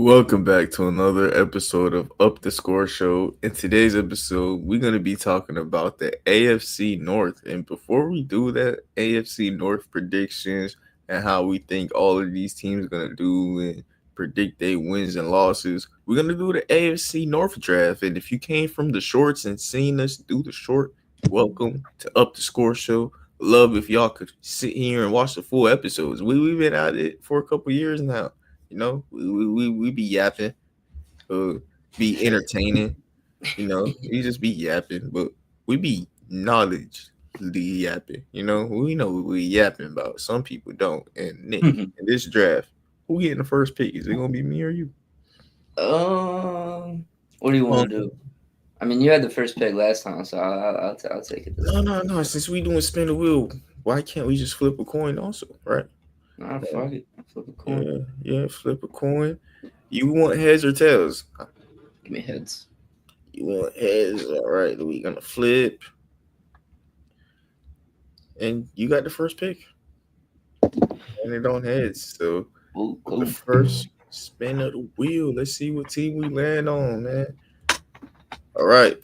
Welcome back to another episode of Up the Score Show. In today's episode, we're going to be talking about the AFC North. And before we do that, AFC North predictions and how we think all of these teams are going to do and predict their wins and losses, we're going to do the AFC North draft. And if you came from the shorts and seen us do the short, welcome to Up the Score Show. Love if y'all could sit here and watch the full episodes. We've been at it for a couple years now. We be yapping, uh, be entertaining. We just be yapping, but we be knowledge yapping. We know what we yapping about. Some people don't. And Nick, in this draft, who getting the first pick? Is it gonna be me or you? What do you Um, want to do? I mean, you had the first pick last time, so I'll take it this no, time. no, no. Since we doing spin the wheel, why can't we just flip a coin also? Right? Nah, Yeah, fuck it. Flip a coin. yeah. Flip a coin. You want heads or tails? Give me heads. You want heads? All right. We gonna flip, and you got the first pick. And it on heads. So Ooh, with the cool. first spin of the wheel, let's see what team we land on, man. All right.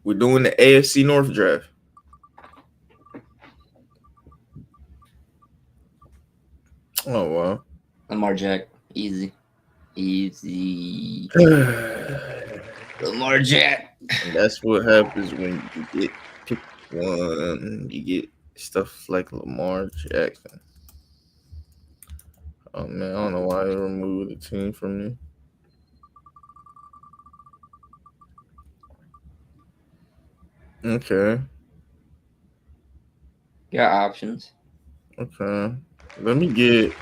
We're doing the AFC North draft. Oh wow. Lamar Jack. Easy. Easy. Lamar Jack. And that's what happens when you get pick one. You get stuff like Lamar Jackson. Oh man, I don't know why they removed the team from me. Okay. Got options. Okay. Let me get.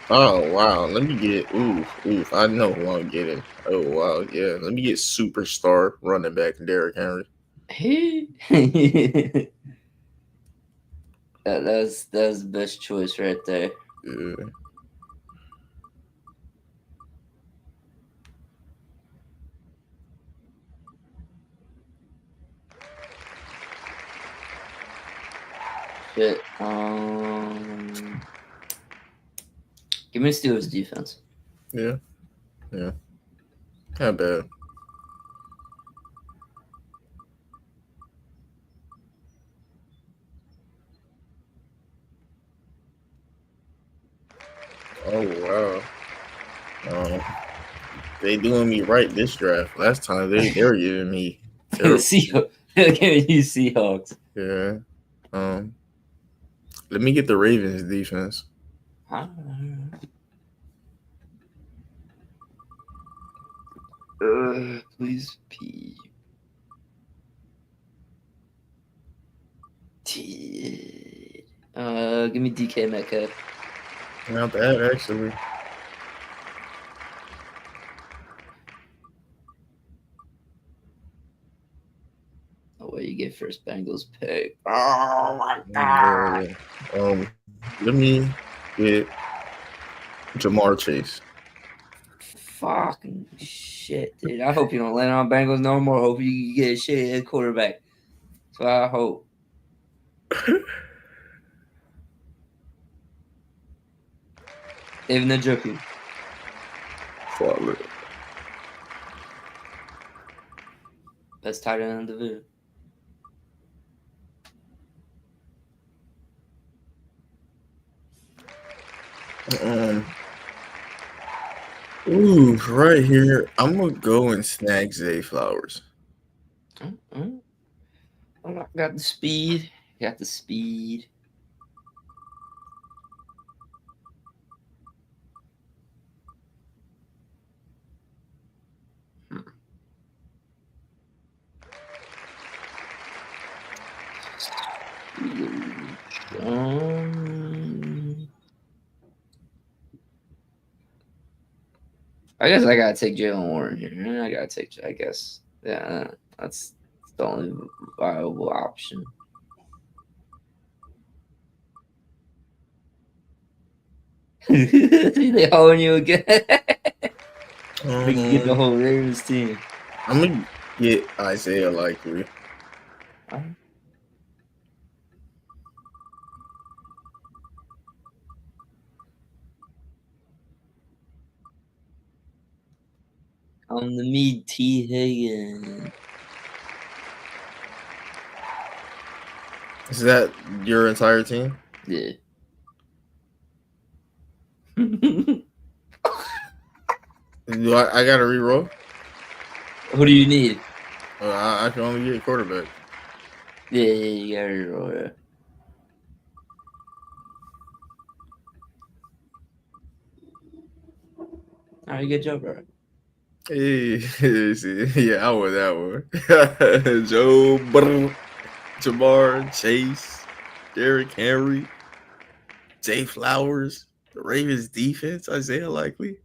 Oh wow. Let me get. Oof. Oof. I know who I'm getting. Oh wow. Yeah. Let me get superstar running back Derrick Henry. Hey. That's the best choice right there. Yeah. Shit. Give me Steelers defense. Yeah. Yeah. Not bad. Oh wow. Um, they doing me right this draft. Last time they were giving me terrible. Seahawks. Give me you Seahawks. Yeah. Um. Let me get the Ravens defense. Huh? Please P T. Give me DK Metcalf. Not bad actually. Oh wait, you get first Bengals pick. Oh my god! Yeah. Let me get Jamar Chase. Fucking shit, dude. I hope you don't land on Bengals no more. Hope you get a shit quarterback. So I hope. David Njoku. Solid. Best tight end in the division. Um. Ooh, right here. I'm gonna go and snag Zay Flowers. Mm-hmm. Got the speed. Got the speed. I guess I gotta take Jalen Warren here. I gotta take. I guess. Yeah, that's the only viable option. See, they holding you again. We can get the Um, whole Ravens team. I'm gonna get Isaiah Likely. On the meat, T. Higgins. Is that your entire team? Yeah. Who I got to re-roll? do you need? I can only get quarterback. Yeah, you gotta roll it. All right, good job, bro. Hey, yeah, I want that one. Joe Burrow, Jamar Chase, Derrick Henry, Jay Flowers, the Ravens defense, Isaiah Likely,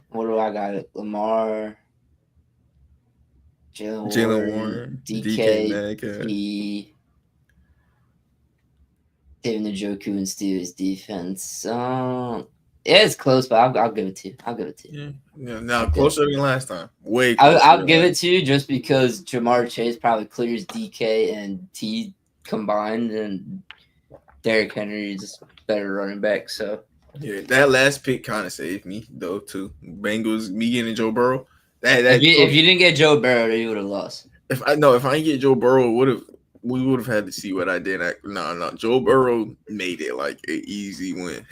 What do I got? Lamar, Jalen Jalen Warren, Warren, DK DK, Metcalf. T, David Njoku, and Steelers defense. Yeah, it's close, but I'll give it to you. I'll give it to you. Yeah, yeah. Now I'll give it. closer than last time. Way I'll, closer I'll than give last. it to you just because Jamar Chase probably clears DK and T combined, and Derrick Henry is better running back. So Yeah, that last pick kind of saved me though too. Bengals, me getting Joe Burrow. That if that you didn't get Joe Burrow, you would have lost. if I didn't get Joe Burrow, we would have had to see what I did. No, Joe Burrow made it like an easy win.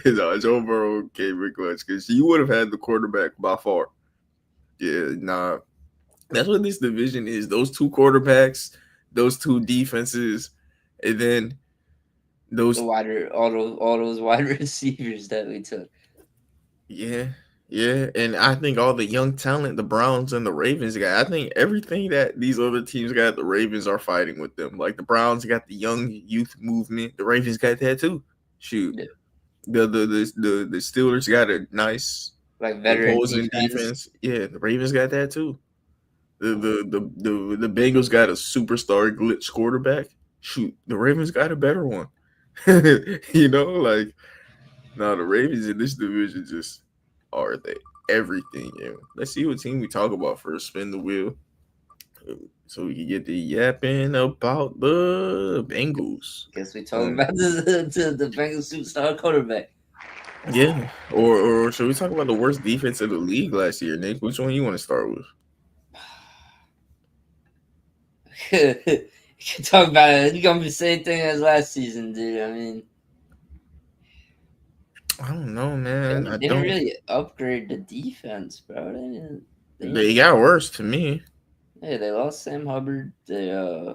No, Joe Burrow came in clutch because you would have had the quarterback by far. Yeah, nah, that's what this division is. Those two quarterbacks, those two defenses, and then those. All those wide receivers that we took. Yeah, yeah, and I think all the young talent the Browns and the Ravens got. I think everything that these other teams got, the Ravens are fighting with them. Like the Browns got the young youth movement, the Ravens got that too. Shoot, Yeah. the Steelers got a nice Like veteran imposing defense. defense. Yeah, the Ravens got that too. The Mm, the the the Bengals got a superstar glitch quarterback. Shoot, the Ravens got a better one. Like no, the Ravens in this division just are they everything. Yeah. Let's see what team we talk about first. Spin the wheel so we can get the yapping about the Bengals. Guess we talking Um, about the Bengals superstar quarterback. yeah, or should we talk about the worst defense of the league last year, Nick? Which one you want to start with? You can talk about it. It's gonna be the same thing as last season, dude. I mean, I don't know, they man. didn't, I they didn't don't. really upgrade the defense, bro. They got worse to me. Yeah, they lost Sam Hubbard. Yeah,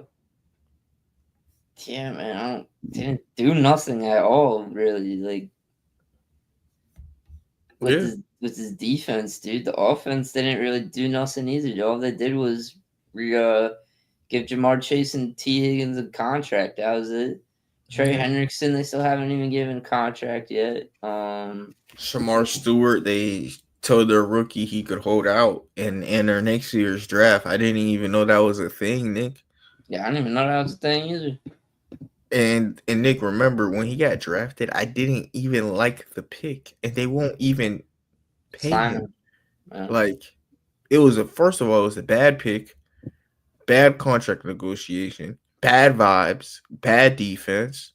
man, they didn't do nothing at all, really. Like Yeah, with his defense, dude. The offense didn't really do nothing either. All they did was give Jamar Chase and T Higgins a contract. That was it. Trey yeah. Hendrickson, they still haven't even given a contract yet. Shamar Stewart, they told their rookie he could hold out and enter next year's draft. I didn't even know that was a thing, Nick. Yeah, I didn't even know that was a thing either. And Nick, remember when he got drafted, I didn't even like the pick, and they won't even pay Sign him. him. Yeah, Like it was a first of all, it was a bad pick, bad contract negotiation, bad vibes, bad defense.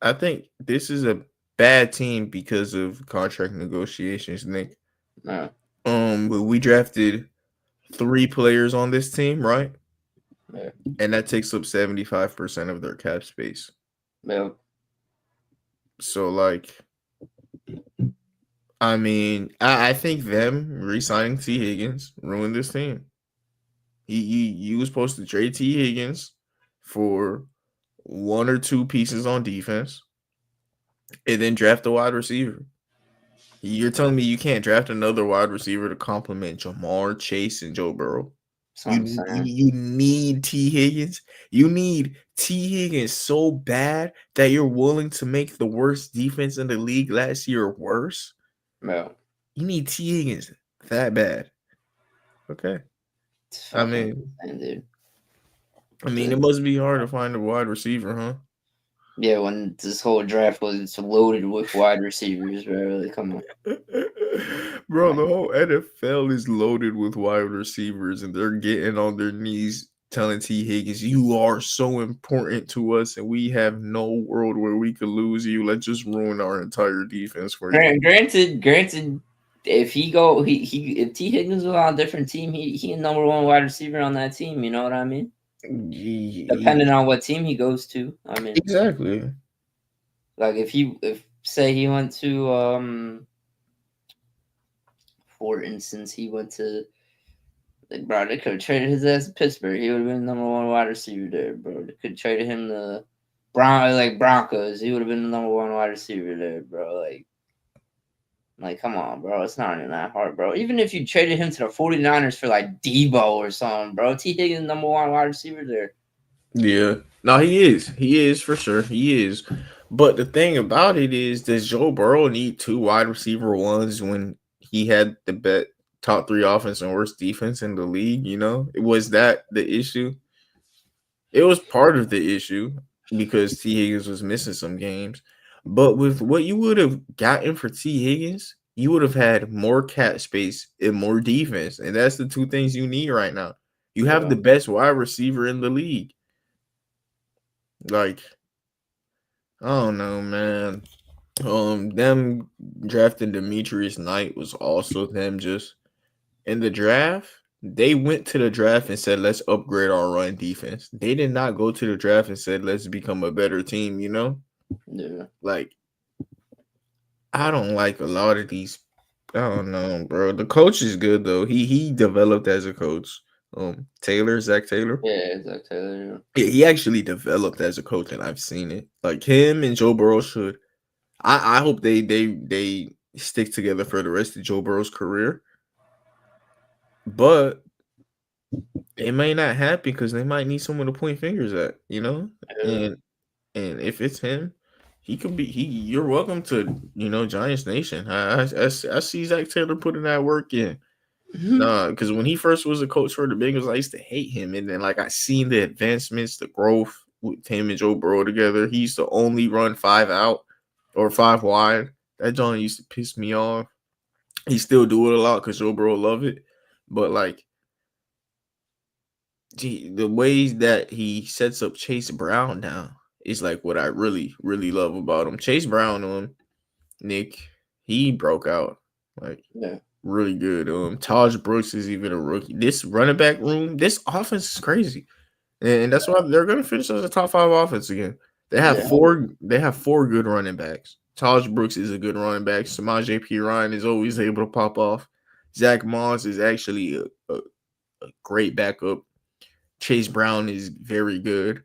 I think this is a bad team because of contract negotiations, Nick. yeah, But we drafted three players on this team, right? yeah, And that takes up 75% of their cap space. yeah. So like I mean, I think them re-signing T. Higgins ruined this team. He was supposed to trade T. Higgins for one or two pieces on defense and then draft a wide receiver. You're telling me you can't draft another wide receiver to complement Jamar Chase and Joe Burrow? That's what I'm saying. You need T. Higgins. You need T. Higgins so bad that you're willing to make the worst defense in the league last year worse. Yeah, You need T. Higgins that bad. Okay. it's I fucking mean, insane, dude. it must be hard to find a wide receiver, huh? Yeah, when this whole draft was loaded with wide receivers, bro. Like, come on. Bro, the whole NFL is loaded with wide receivers, and they're getting on their knees telling T. Higgins, "You are so important to us, and we have no world where we could lose you. Let's just ruin our entire defense for you." Granted, if he go he if T Higgins was on a different team, he a number one wide receiver on that team. You know what I mean? Depending on what team he goes to. I mean, Exactly. like if say he went to for instance he went to like bro they could have traded his ass to Pittsburgh. He would have been number one wide receiver there, bro. They could have traded him to Broncos. He would have been the number one wide receiver there, bro. Like, come on, bro. It's not even that hard, bro. Even if you traded him to the 49ers for like Debo or something, bro. T. Higgins, number one wide receiver there. Yeah. No, he is. He is for sure. He is. But the thing about it is, does Joe Burrow need two wide receiver ones when he had the top three offense and worst defense in the league? Was that the issue? It was part of the issue because T. Higgins was missing some games. But with what you would have gotten for T. Higgins, you would have had more cap space and more defense. And that's the two things you need right now. You have Yeah. the best wide receiver in the league. Like, I don't know, man. Them drafting Demetrius Knight was also them just in the draft. They went to the draft and said, let's upgrade our run defense. They did not go to the draft and said, let's become a better team. Yeah. Like, I don't like a lot of these. I don't know, bro. The coach is good though. He developed as a coach. Zach Taylor. Yeah, Zach Taylor. Yeah, he actually developed as a coach, and I've seen it. Like him and Joe Burrow should. I hope they stick together for the rest of Joe Burrow's career. But it may not happen because they might need someone to point fingers at. Yeah. And if it's him, he could be he. You're welcome to Giants Nation. I see Zach Taylor putting that work in. Nah, because when he first was a coach for the Bengals, I used to hate him, and then like I seen the advancements, the growth with him and Joe Burrow together. He used to only run five out or five wide. That John used to piss me off. He still do it a lot because Joe Burrow love it, but like, gee, the ways that he sets up Chase Brown now is like what I really really love about him. Chase Brown, Nick, he broke out like Yeah. really good. Taj Brooks is even a rookie. This running back room, this offense is crazy, and that's why they're gonna finish as a top five offense again. They have Yeah. four. They have four good running backs. Taj Brooks is a good running back. Samaje P. Ryan is always able to pop off. Zach Moss is actually a great backup. Chase Brown is very good.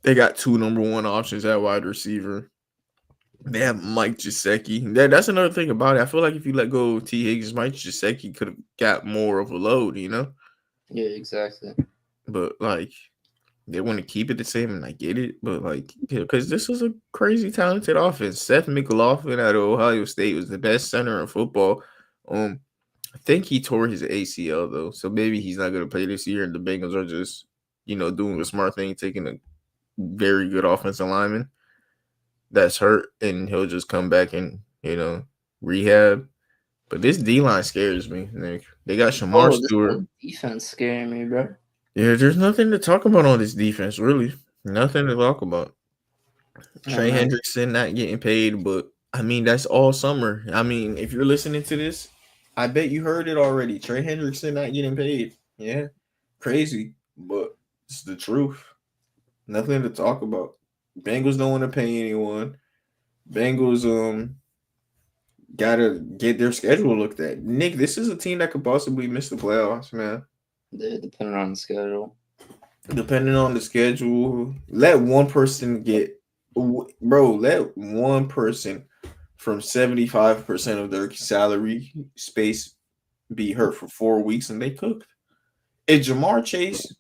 They got two number one options at wide receiver. They have Mike Gesicki. That's another thing about it. I feel like if you let go of T. Higgins, Mike Gesicki could have got more of a load. Yeah, exactly. But like they want to keep it the same, and I get it. But like, because this was a crazy talented offense. Seth McLaughlin out of Ohio State was the best center in football. I think he tore his ACL though, so maybe he's not going to play this year. And the Bengals are just, doing a smart thing, taking a very good offensive lineman that's hurt, and he'll just come back and rehab. But this D line scares me, Nick. They got Shamar Oh, this Stewart. whole defense scaring me, bro. Yeah, there's nothing to talk about on this defense, really. Nothing to talk about. I Trey know. Hendrickson not getting paid, but I mean that's all summer. I mean, if you're listening to this, I bet you heard it already. Trey Hendrickson not getting paid. Yeah, crazy, but it's the truth. Nothing to talk about. Bengals don't want to pay anyone. Bengals gotta get their schedule looked at. Nick, this is a team that could possibly miss the playoffs, man. Yeah, depending on the schedule. Depending on the schedule, let one person let one person from 75% of their salary space be hurt for 4 weeks and they cooked. If Jamar Chase,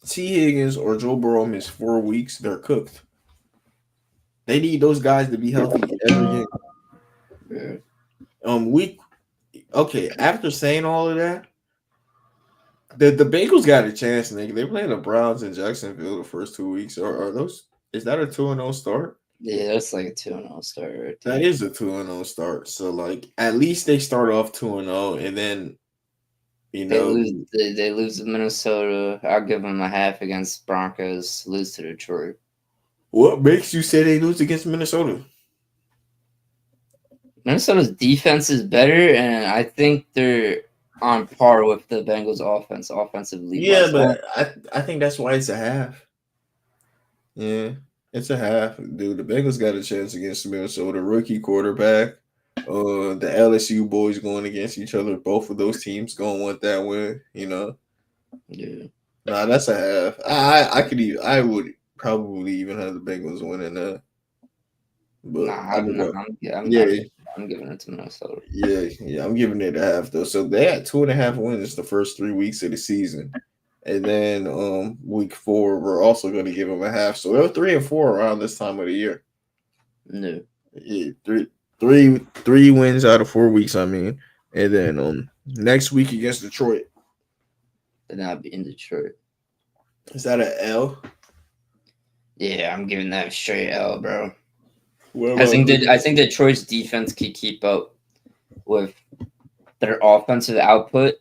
T. Higgins, or Joe Burrow miss 4 weeks, they're cooked. They need those guys to be healthy every game. Yeah. Week okay, after saying all of that, the Bengals got a chance, Nick. They play the Browns in Jacksonville the first 2 weeks. Or are those is that a 2-0 start? Yeah, that's like a 2-0 start right That there. is a 2-0 start. So like at least they start off 2-0 and then you They know lose. They lose to Minnesota. I'll give them a half against Broncos. Lose to Detroit what makes you say they lose against Minnesota? Minnesota's defense is better, and I think they're on par with the Bengals' offense, offensively Yeah, wise. but I think that's why it's a half. Yeah, it's a half, dude. The Bengals got a chance against Minnesota. Rookie quarterback. The LSU boys going against each other. Both of those teams gonna want that win. You know. Yeah. Nah, that's a half. I could even I would probably even have the Bengals winning that, but Nah, I'm gonna nah, go. I'm, Yeah, I'm giving it to Minnesota. yeah. I'm giving it a half though. So they had 2.5 wins the first 3 weeks of the season, and then week 4 we're also going to give them a half. So they're 3-4 around this time of the year. No, Yeah, three wins out of 4 weeks. I mean, and then next week against Detroit. they're not in Detroit. Is that an L? Yeah, I'm giving that a straight L, bro. What about Green I Bay? think Detroit's defense could keep up with their offensive output.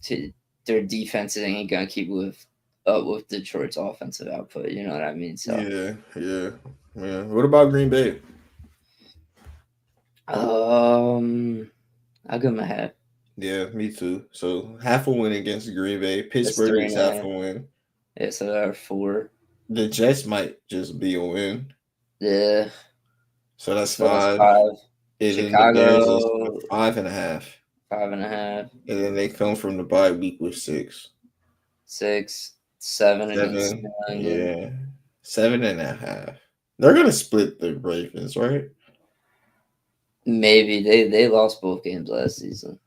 T- their defense ain't gonna keep with up with Detroit's offensive output. You know what I mean? So, Yeah. What about Green Bay? um, I'll give them a half. Yeah, me too. So half a win against Green Bay. That's Pittsburgh three is and a half half. a win. Yeah, so there are four. The Jets might just be a win. Yeah, So that's so that's 5. five. And then the Bears is Chicago 5.5. 5.5, And then they come from the bye week with 6. 6, 7 against New 7. England. Yeah. 7.5. They're gonna split the Ravens, right? Maybe they lost both games last season,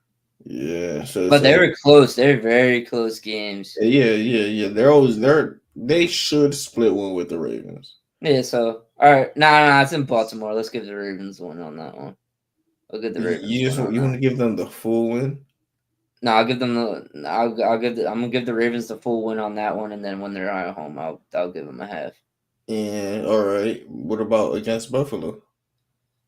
Yeah. So but it's they like were close. They're very close games. yeah. They should split one with the Ravens. Yeah. So all right, nah, it's in Baltimore. Let's give the Ravens one on that one. I'll give the Ravens one on You want that. to give them the full win? No, I'll give them the. I'll give the. I'm gonna give the Ravens the full win on that one, and then when they're at home, I'll give them a half. And all right, what about against Buffalo?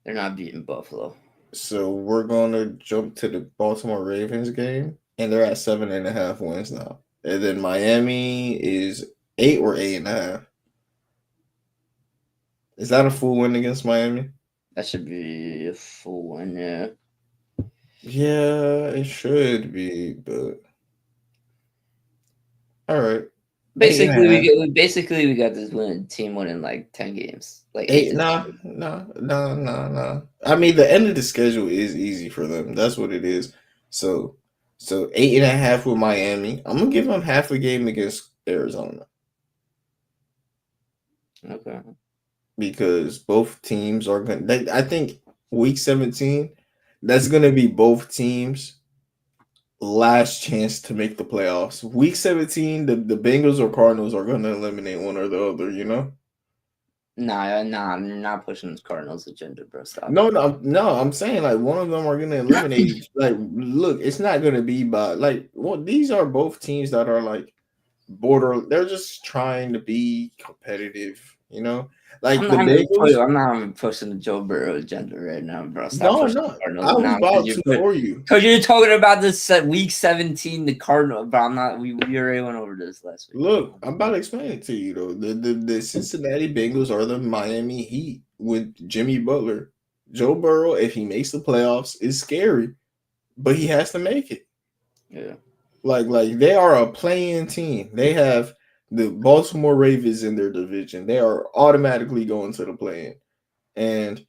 They're not beating Buffalo. So we're gonna jump to the Baltimore Ravens game, and they're at 7.5 wins now. And then Miami is 8 or 8.5. Is that a full win against Miami? That should be a full win. Yeah. Yeah, it should be, but all right, eight and a Basically, half. we got this team winning like 10 games, like eight Eight, to nah, 10. nah. I mean, the end of the schedule is easy for them. That's what it is. So, so 8.5 with Miami. I'm gonna give them half a game against Arizona Okay. because both teams are gonna. I think week 17, that's gonna be both teams' last chance to make the playoffs. Week 17, the Bengals or Cardinals are gonna eliminate one or the other. You know. You're not pushing this Cardinals agenda, bro. Stop No, it. no, no. I'm saying like one of them are gonna eliminate each. Like, look, it's not gonna be by like. Well, these are both teams that are like border. They're just trying to be competitive. You know, like the Bengals. I'm not even pushing the Joe Burrow agenda right now, bro. Stop No, pushing no. the Cardinals I was now because about to for you. you're talking about this week 17, the Cardinal. But I'm not. We already went over this last week. Look, I'm about to explain it to you though. The Cincinnati Bengals are the Miami Heat with Jimmy Butler. Joe Burrow, if he makes the playoffs, is scary, but he has to make it. Yeah. Like they are a playing team. They have the Baltimore Ravens in their division. They are automatically going to the play-in. And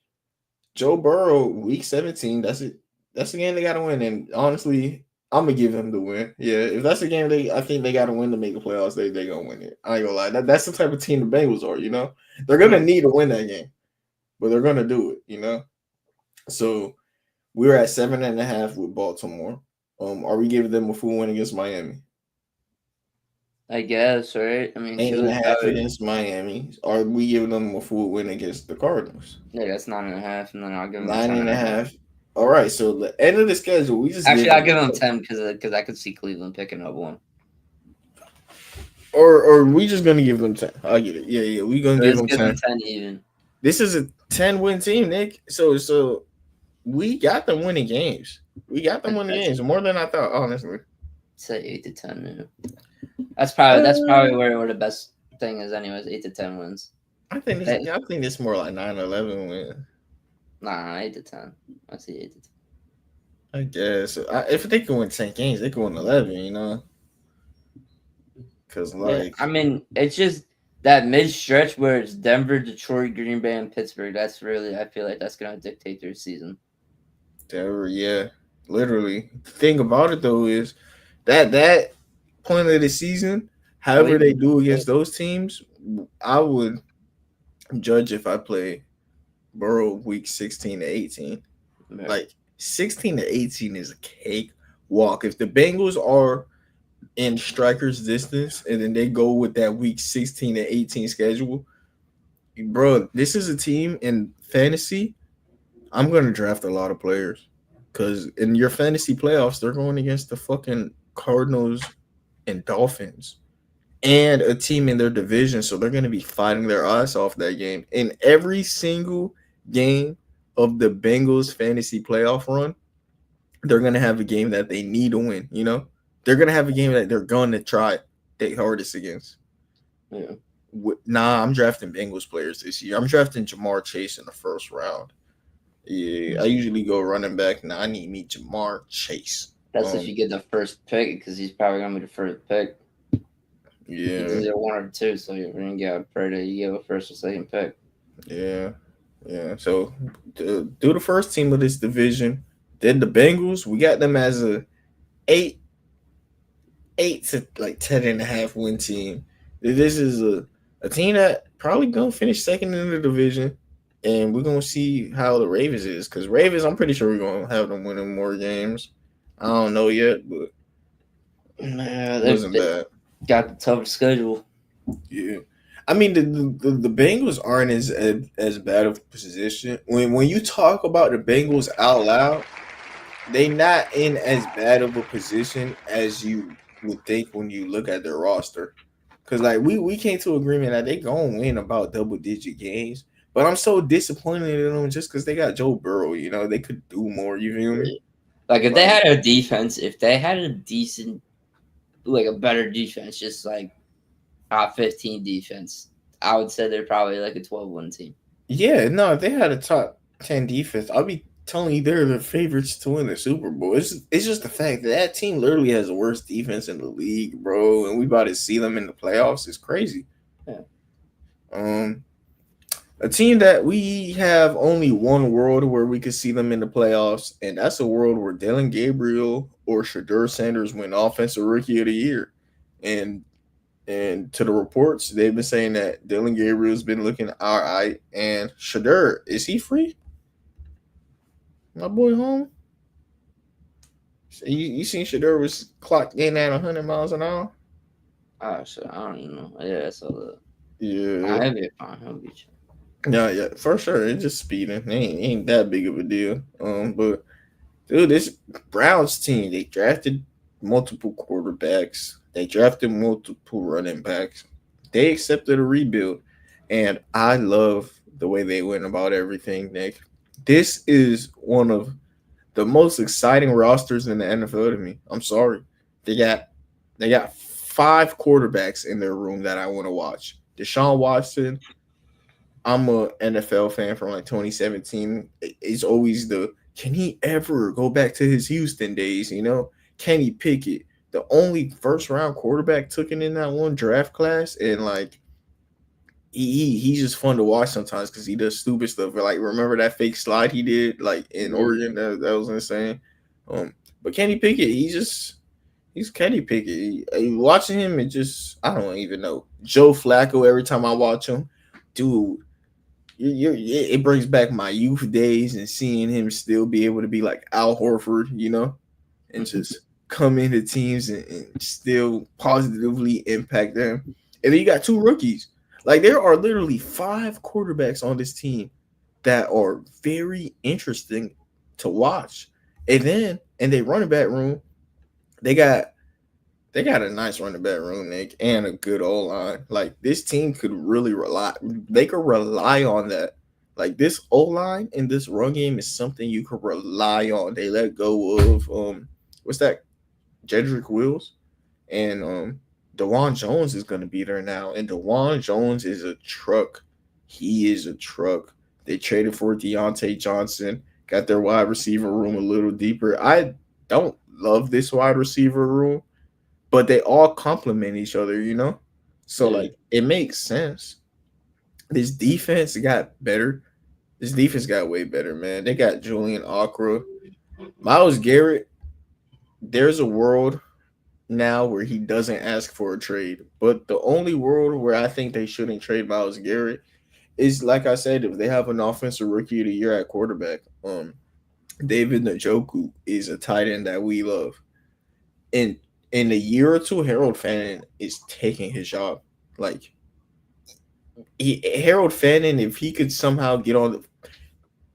Joe Burrow, week 17, that's it. That's the game they gotta win. And honestly, I'm gonna give them the win. Yeah, if that's the game I think they gotta win to make the playoffs, they gonna win it. I ain't gonna lie. That's the type of team the Bengals are, you know? They're gonna need to win that game, but they're gonna do it, you know. So we're at 7.5 with Baltimore. Are we giving them a full win against Miami? I guess, right? I mean, Eight she and was a half against Miami. Are we giving them a full win against the Cardinals? yeah, that's 9.5, and then I'll give them Nine ten and and a a half. half. All right. So the end of the schedule, we just Actually, give I'll them, give them 10 because I could see Cleveland picking up one. or we just gonna give them 10. I get it. Yeah. We gonna give Let's them give them 10. 10 even. This is a 10-win team, Nick. So we got them winning games. We got them winning That's games more than I thought, honestly. say 8 to 10. Yeah. That's Uh, probably where the best thing is, anyways. 8 to 10 wins. I think Hey, it's more like 9-11 win. Nah, 8 to 10. I see 8 to 10. I guess if they can win 10 games, they can win 11. Because Yeah, like I mean, it's just that mid stretch where it's Denver, Detroit, Green Bay, and Pittsburgh. That's really, I feel like that's gonna dictate their season. Denver, yeah, literally. The thing about it though is that point of the season, Oh, however they even do against those teams, I would judge if I play Burrow week 16 to 18. yeah. Like 16 to 18 is a cake walk. If the Bengals are in strikers distance and then they go with that week 16 to 18 schedule, bro, this is a team in fantasy. I'm going to draft a lot of players because in your fantasy playoffs, they're going against the fucking Cardinals and Dolphins and a team in their division. So they're going to be fighting their ass off that game. In every single game of the Bengals fantasy playoff run, they're going to have a game that they need to win. They're going to have a game that they're going to try their hardest against. Yeah. Nah, I'm drafting Bengals players this year. I'm drafting Jamar Chase in the first round. Yeah, I usually go running back. Now I need me Jamar Chase. That's if Um, you get the first pick because he's probably gonna be the first pick. It's yeah, either one or two, so you're gonna get Purdy, you get a first or second pick. yeah, yeah. So do the first team of this division. Then the Bengals, we got them as a eight, 8 to like 10.5 win team. This is a team that probably gonna finish second in the division, and we're gonna see how the Ravens is because Ravens, I'm pretty sure we're gonna have them winning more games. I don't know yet, but Man, it wasn't they bad. got the toughest schedule. Yeah, I mean the Bengals aren't as bad of a position. When you talk about the Bengals out loud, they not in as bad of a position as you would think when you look at their roster. Cause like we came to agreement that they gonna win about double-digit games, but I'm so disappointed in them just because they got Joe Burrow. They could do more. You feel me? Like if they Like had a defense, if they had a decent, like a better defense, just like top 15 defense, I would say they're probably like a 12-1 team. yeah, no, if they had a top 10 defense, I'll be telling you they're the favorites to win the Super Bowl. It's just the fact that that team literally has the worst defense in the league, bro, and we about to see them in the playoffs. It's crazy. Yeah. Um, a team that we have only one world where we could see them in the playoffs, and that's a world where Dylan Gabriel or Shadur Sanders win Offensive Rookie of the Year. And and to the reports, they've been saying that Dylan Gabriel's been looking all right. And Shadur, is he free? My boy home? So you seen Shadur was clocked in at 100 miles an hour? Oh shit, I don't even know. Yeah, so Yeah. nah, he'll be fine. He'll be chill. Yeah, yeah, for sure. It's just speeding. Ain't that big of a deal. But dude, this Browns team, they drafted multiple quarterbacks. They drafted multiple running backs. They accepted a rebuild. And I love the way they went about everything, Nick. This is one of the most exciting rosters in the NFL to me. I'm sorry. They got they got five quarterbacks in their room that I want to watch. Deshaun Watson, I'm a NFL fan from like 2017. It's always the can he ever go back to his Houston days? Kenny Pickett, the only first round quarterback taken in that one draft class, and like he's just fun to watch sometimes because he does stupid stuff. Like remember that fake slide he did like in Yeah. Oregon? That was insane. But Kenny Pickett, he's Kenny Pickett. Watching him, I don't even know. Joe Flacco. Every time I watch him, dude, it brings back my youth days and seeing him still be able to be like Al Horford, and just come into teams and still positively impact them. And then you got two rookies. Like there are literally five quarterbacks on this team that are very interesting to watch. And then in their running back room, they got a nice running back room, Nick, and a good O line. Like this team could really rely. They could rely on that. Like this O line in this run game is something you could rely on. They let go of what's that? Jedrick Wills and Dewan Jones is going to be there now, and Dewan Jones is a truck. He is a truck. They traded for Deontay Johnson, got their wide receiver room a little deeper. I don't love this wide receiver room, but they all complement each other, you know? So Yeah. like it makes sense. This defense got better. This defense got way better, man. They got Julian Akra, Miles Garrett. There's a world now where he doesn't ask for a trade, but the only world where I think they shouldn't trade Miles Garrett is like I said, if they have an offensive rookie of the year at quarterback. David Njoku is a tight end that we love. In in a year or two, Harold Fannin is taking his job. Like Harold Fannin, if he could somehow get on the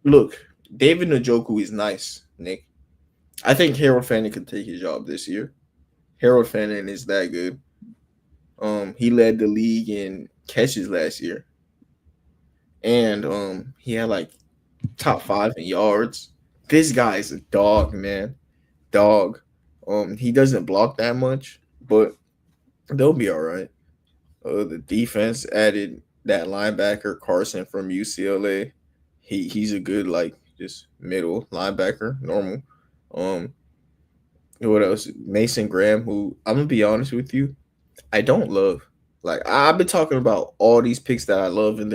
look, David Njoku is nice, Nick. I think Harold Fannin could take his job this year. Harold Fannin is that good. He led the league in catches last year, and he had like top five in yards. This guy is a dog, man. Dog. He doesn't block that much, but they'll be all right. The defense added that linebacker Carson from UCLA. He's a good like just middle linebacker, normal. Um, what else? Mason Graham, who I'm gonna be honest with you, I don't love. Like I've been talking about all these picks that I love, and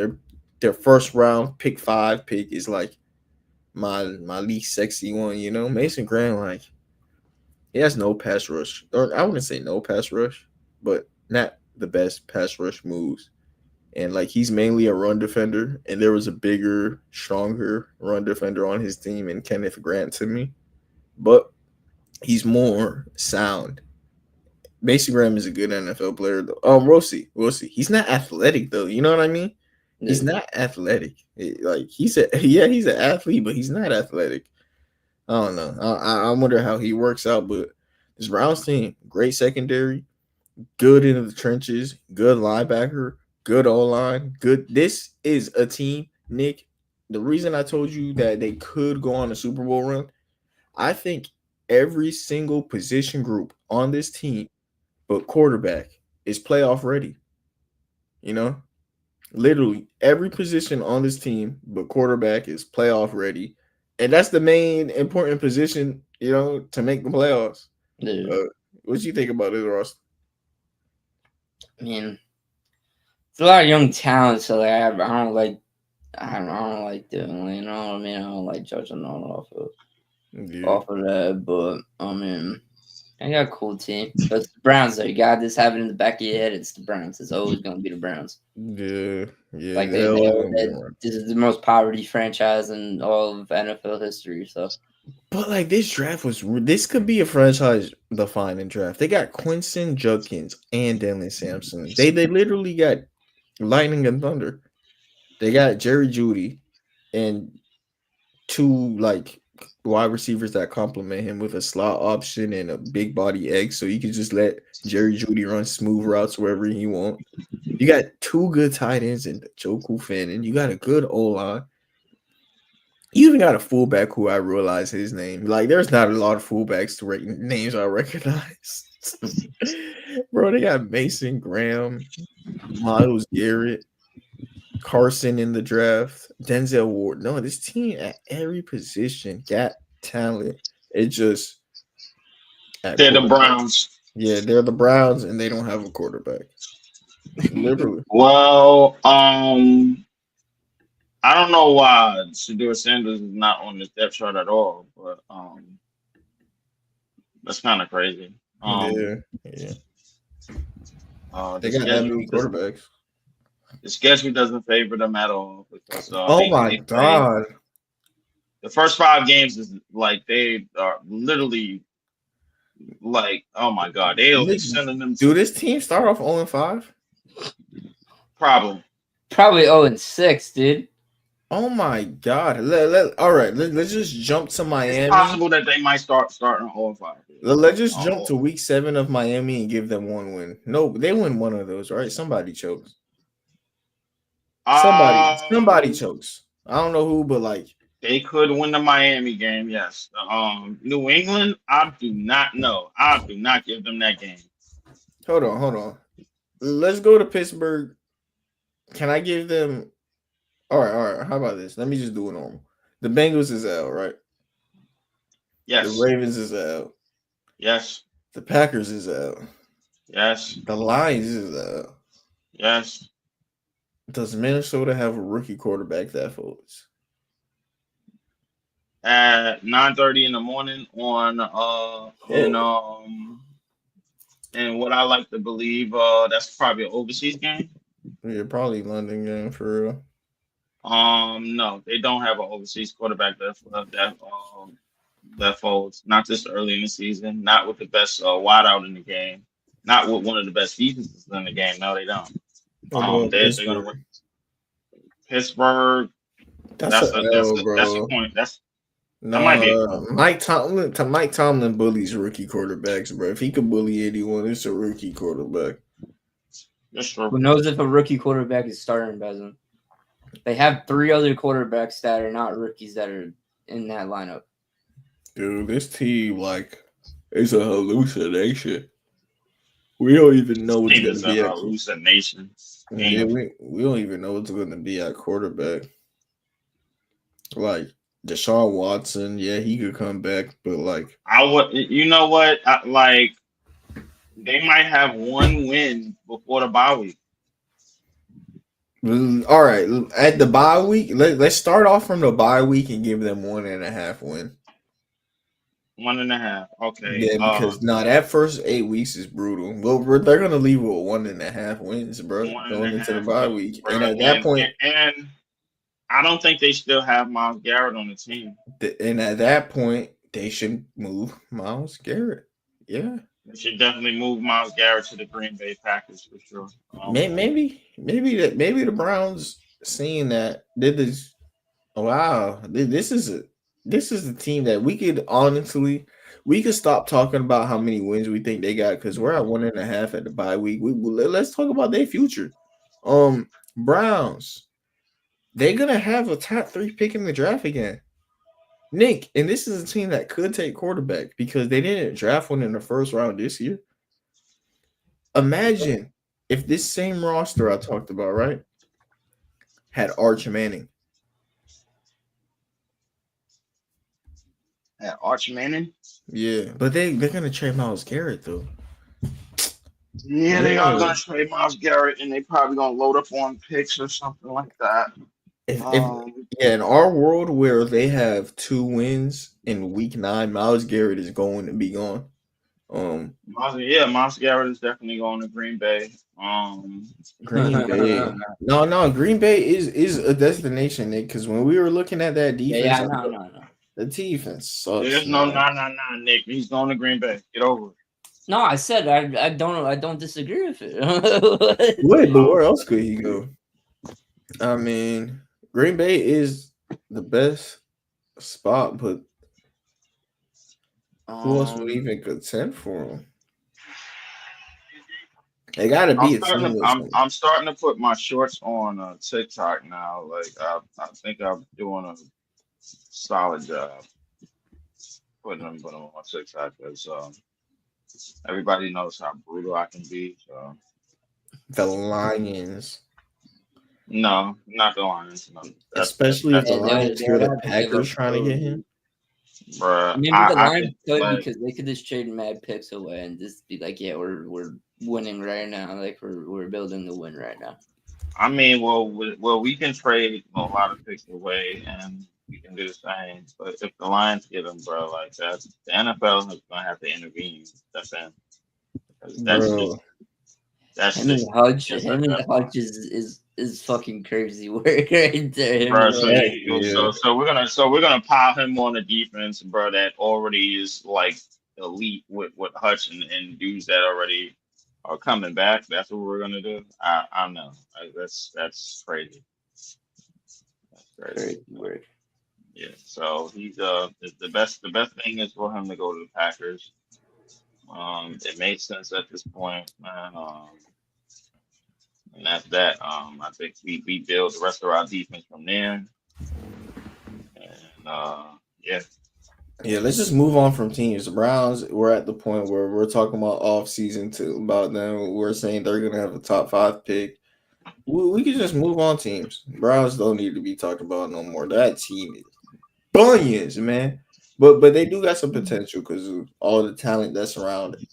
their first round pick five pick is like my least sexy one. You know, Mason Graham, like he has no pass rush, or I wouldn't say no pass rush, but not the best pass rush moves. And like he's mainly a run defender, and there was a bigger, stronger run defender on his team in Kenneth Grant to me, but he's more sound. Mason Graham is a good NFL player though. We'll see. He's not athletic though. You know what I mean? He's Yeah. not athletic. Like he's a yeah, he's an athlete, but he's not athletic. I don't know. I wonder how he works out. But this Browns team, great secondary, good in the trenches, good linebacker, good O line, good. This is a team, Nick. The reason I told you that they could go on a Super Bowl run, I think every single position group on this team, but quarterback, is playoff ready. You know, literally every position on this team, but quarterback is playoff ready, and that's the main important position. You know, to make the playoffs. Yeah. Uh, what you think about it, Ross? I mean, it's a lot of young talent, so like I don't like I don't like doing you know what I mean. I don't like judging on Yeah, off of that, but I mean, I got a cool team. But it's the Browns though. You got this having in the back of your head. It's the Browns. It's always gonna be the Browns. yeah, yeah. Like They're always gonna be they around. this is the most poverty franchise in all of NFL history. So But like this draft was, this could be a franchise defining draft. They got Quincy Judkins and Dylan Sampson. They literally got lightning and thunder. They got Jerry Judy and two like wide receivers that complement him with a slot option and a big body egg, so you can just let Jerry Judy run smooth routes wherever he want. You got two good tight ends in Joku Finn, and you got a good O line. You even got a fullback who I realize his name. Like, there's not a lot of fullbacks to names I recognize. Bro, they got Mason Graham, Miles Garrett, Carson in the draft, Denzel Ward. No, this team at every position got talent. It just at They're the quarterback. Browns. Yeah, they're the Browns and they don't have a quarterback. Literally. Well, I don't know why Shador Sanders is not on this depth chart at all, but that's kind of crazy. Yeah, yeah. The They got that schedule many doesn't quarterbacks. the schedule doesn't favor them at all because Oh my they play god. the first 5 games is like they are literally like oh my god they'll be Nick, sending them do to this team start off 0-5? problem. probably 0-6, dude. Oh my god. All right, let's just jump to It's Miami. possible that they might starting 0-5. Let's just jump Oh, to week 7 of Miami and give them one win. No, they win one of those, right? Somebody chokes. Somebody um, chokes. I don't know who, but like, they could win the Miami game. Yes. New England. I do not know. I do not give them that game. hold on. Let's go to Pittsburgh. Can I give them All right, all right. How about this? Let me just do it normal. The Bengals is out, right? The Yes. Ravens is out. Yes. The Packers is out. Yes. The Lions is out. Yes. Does Minnesota have a rookie quarterback that folds? At 9:30 in the morning on Oh, and what I like to believe that's probably an overseas game. yeah, probably London game for real. No, they don't have an overseas quarterback that folds. Not this early in the season. Not with the best wideout in the game. Not with one of the best defenses in the game. No, they don't. What about They're gonna Pittsburgh? win. Pittsburgh. That's a L, That's a bro. point. That might be a Nah, Mike Tomlin bullies rookie quarterbacks, bro. If he could bully anyone, it's a rookie quarterback. that's true. Who knows if a rookie quarterback is starting, Bezen? They have 3 other quarterbacks that are not rookies that are in that lineup. Dude, this team it's a hallucination. We don't even know what's Team gonna is a be at hallucination. yeah, Damn. we don't even know what's gonna be at quarterback. Like Deshaun Watson, yeah, he could come back, but I would. You know what? They might have one win before the bye week. all right, at the bye week, let's start off from the bye week and give them 1.5 win. 1.5. Okay. Yeah, because that first 8 weeks is brutal. Well, they're gonna leave with 1.5 wins, bro, One and going a into the half bye wins, week. bro. And at that point, And I don't think they still have Miles Garrett on the team. they should move Miles Garrett. Yeah, They should definitely move Miles Garrett to the Green Bay Packers for sure. maybe the Browns seeing that did this. Wow, this is a team that we could stop talking about how many wins we think they got because we're at 1.5 at the bye week. Let's talk about their future. Browns, they're gonna have a top 3 pick in the draft again. Nick, and this is a team that could take quarterback because they didn't draft one in the first round this year. Imagine if this same roster I talked about, right, had Arch Manning. At Arch Manning. Yeah, but they're gonna trade Miles Garrett though. Yeah, they are gonna trade Miles Garrett, and they probably gonna load up on picks or something like that. If in our world where they have 2 wins in week 9, Miles Garrett is going to be gone. Miles Garrett is definitely going to Green Bay. Green Bay. No, Green Bay is a destination, Nick, because when we were looking at that defense, No. the defense sucks. There's no, Nick. He's going to Green Bay. Get over it. No, I said I don't disagree with it. Wait, but where else could he go? I mean, Green Bay is the best spot, but who else would even contend for him? They got to be a team. I'm starting to put my shorts on TikTok now. Like I think I'm doing a solid job putting them on my TikTok because everybody knows how brutal I can be. So The Lions. no, not the Lions. No, especially if the Lions hear the Packers trying to get him. Bruh, Maybe the Lions could because they could just trade mad picks away and just be like, yeah, we're winning right now. Like we're building the win right now. I mean, well, we can trade a lot of picks away and we can do the same. But if the Lions get them, bro, like that, the NFL is gonna have to intervene. That's in. That's him and Hutch is fucking crazy work right there. Bro, so we're gonna pile him on the defense, bro. That already is like elite with Hutch and dudes that already are coming back. That's what we're gonna do. I know. That's crazy. That's crazy work. Yeah. So he's the best. The best thing is for him to go to the Packers. It makes sense at this point, man. And that's that. I think we build the rest of our defense from there. And yeah. Yeah, let's just move on from teams. The Browns, we're at the point where we're talking about off season about them. We're saying they're gonna have a top 5 pick. We can just move on teams. Browns don't need to be talked about no more. That team is bunions, man. But they do got some potential because of all the talent that's around it.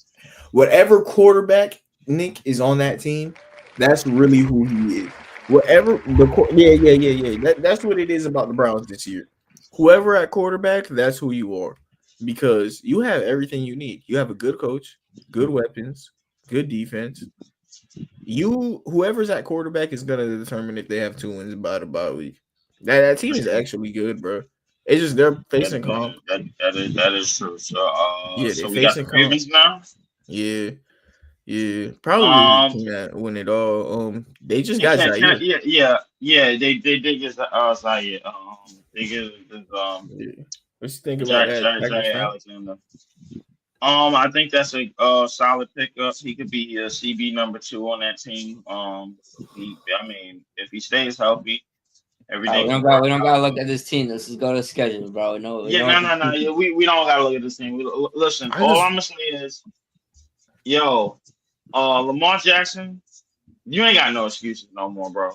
Whatever quarterback Nick is on that team, that's really who he is. Whatever yeah. That's what it is about the Browns this year. Whoever at quarterback, that's who you are. Because you have everything you need. You have a good coach, good weapons, good defense. Whoever's at quarterback is gonna determine if they have 2 wins by the bye week. That team is actually good, bro. It's just they're That, facing comp. that is true. So Yeah, they're so we got the facing comp. Ravens now. Yeah, yeah. Probably the Um, team that win it all. They just and got Zaire. they did get Zaire. They get Yeah. What you think about that Packers Jair fan? Alexander. I think that's a solid pickup. He could be a CB number 2 on that team. I mean, if he stays healthy, We everything don't can got work we don't out. gotta look at this team. Let's just go to schedule, bro. We Yeah, know what no. Yeah, we don't gotta look at this thing. Listen, I all just I'm gonna say is, yo, Lamar Jackson, you ain't got no excuses no more, bro.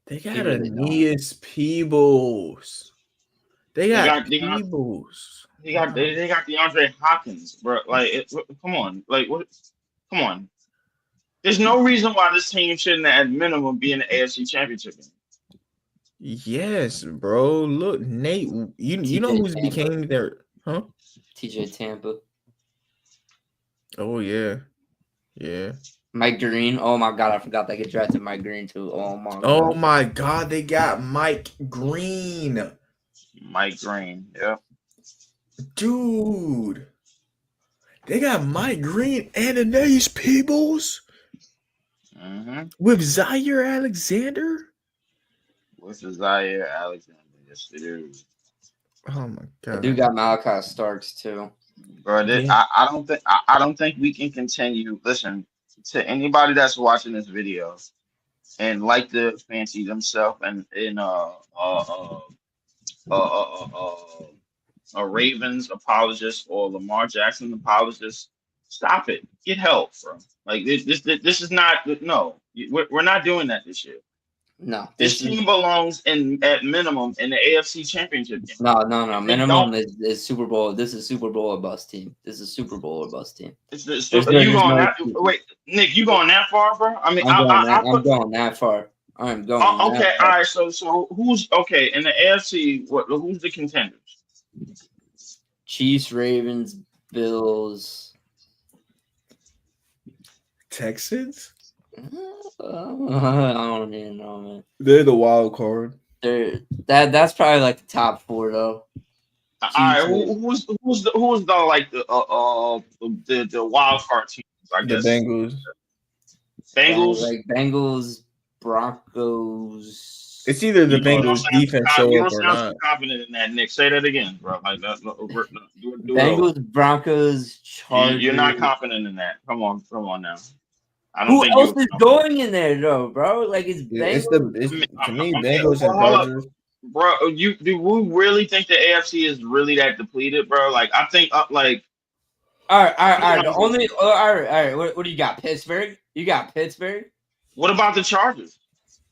they he got really don't. Aeneas Peebles. They They got got they got Peebles. they got DeAndre Hopkins, bro. Like, come on, like what? Come on. There's no reason why this team shouldn't, at minimum, be in the AFC Championship game. Yes, bro. Look, Nate, you know TJ who's Tampa. became their huh? TJ Tampa. Oh yeah. Yeah. Mike Green. Oh my god, I forgot they get drafted Mike Green too. Oh my Oh god. my god, they got Mike Green. Mike Green, yeah. Dude. They got Mike Green and Aeneas Peebles Mm-hmm. with Zaire Alexander. What's Zaire Alexander? Yes, it is. Oh my I do god. got Malachi Starks too. Bro, Yeah. I don't think we can continue. Listen, to anybody that's watching this video and like to fancy themselves and in uh, uh, uh, a Ravens apologist or Lamar Jackson apologist, stop it. Get help, bro. Like this is not no. We're not doing that this year. No, This this is team belongs in at minimum in the AFC Championship game. no. If they don't, Minimum is Super Bowl. This is Super Bowl or bust team. This is Super Bowl or bust team. so There's you just going no that excuses. Wait, Nick, you going that far, bro? I mean, I'm going that far. I'm going that okay, all far. right. So who's okay in the AFC? Who's the contenders? Chiefs, Ravens, Bills. Texans? I don't even know, man. They're the wild card. That's probably like the top 4 though. All right, who's the like the wild card teams? I The guess Bengals. Bengals. Bengals, Broncos. It's either the You don't Bengals sound defense show you up don't or sound too not. confident in that, Nick. Say that again, bro. Like that. Do it over. Bengals, Broncos, You're not Chargers. confident in that. Come on now. I don't Who think else you. is going in there though, bro? Like it's Yeah, Bengals. to me Okay, Bengals and well, hold up, Chargers. bro. Do we really think the AFC is really that depleted, bro? Like I think like All right. The only all right. What do you got? Pittsburgh. You got Pittsburgh. what about the Chargers?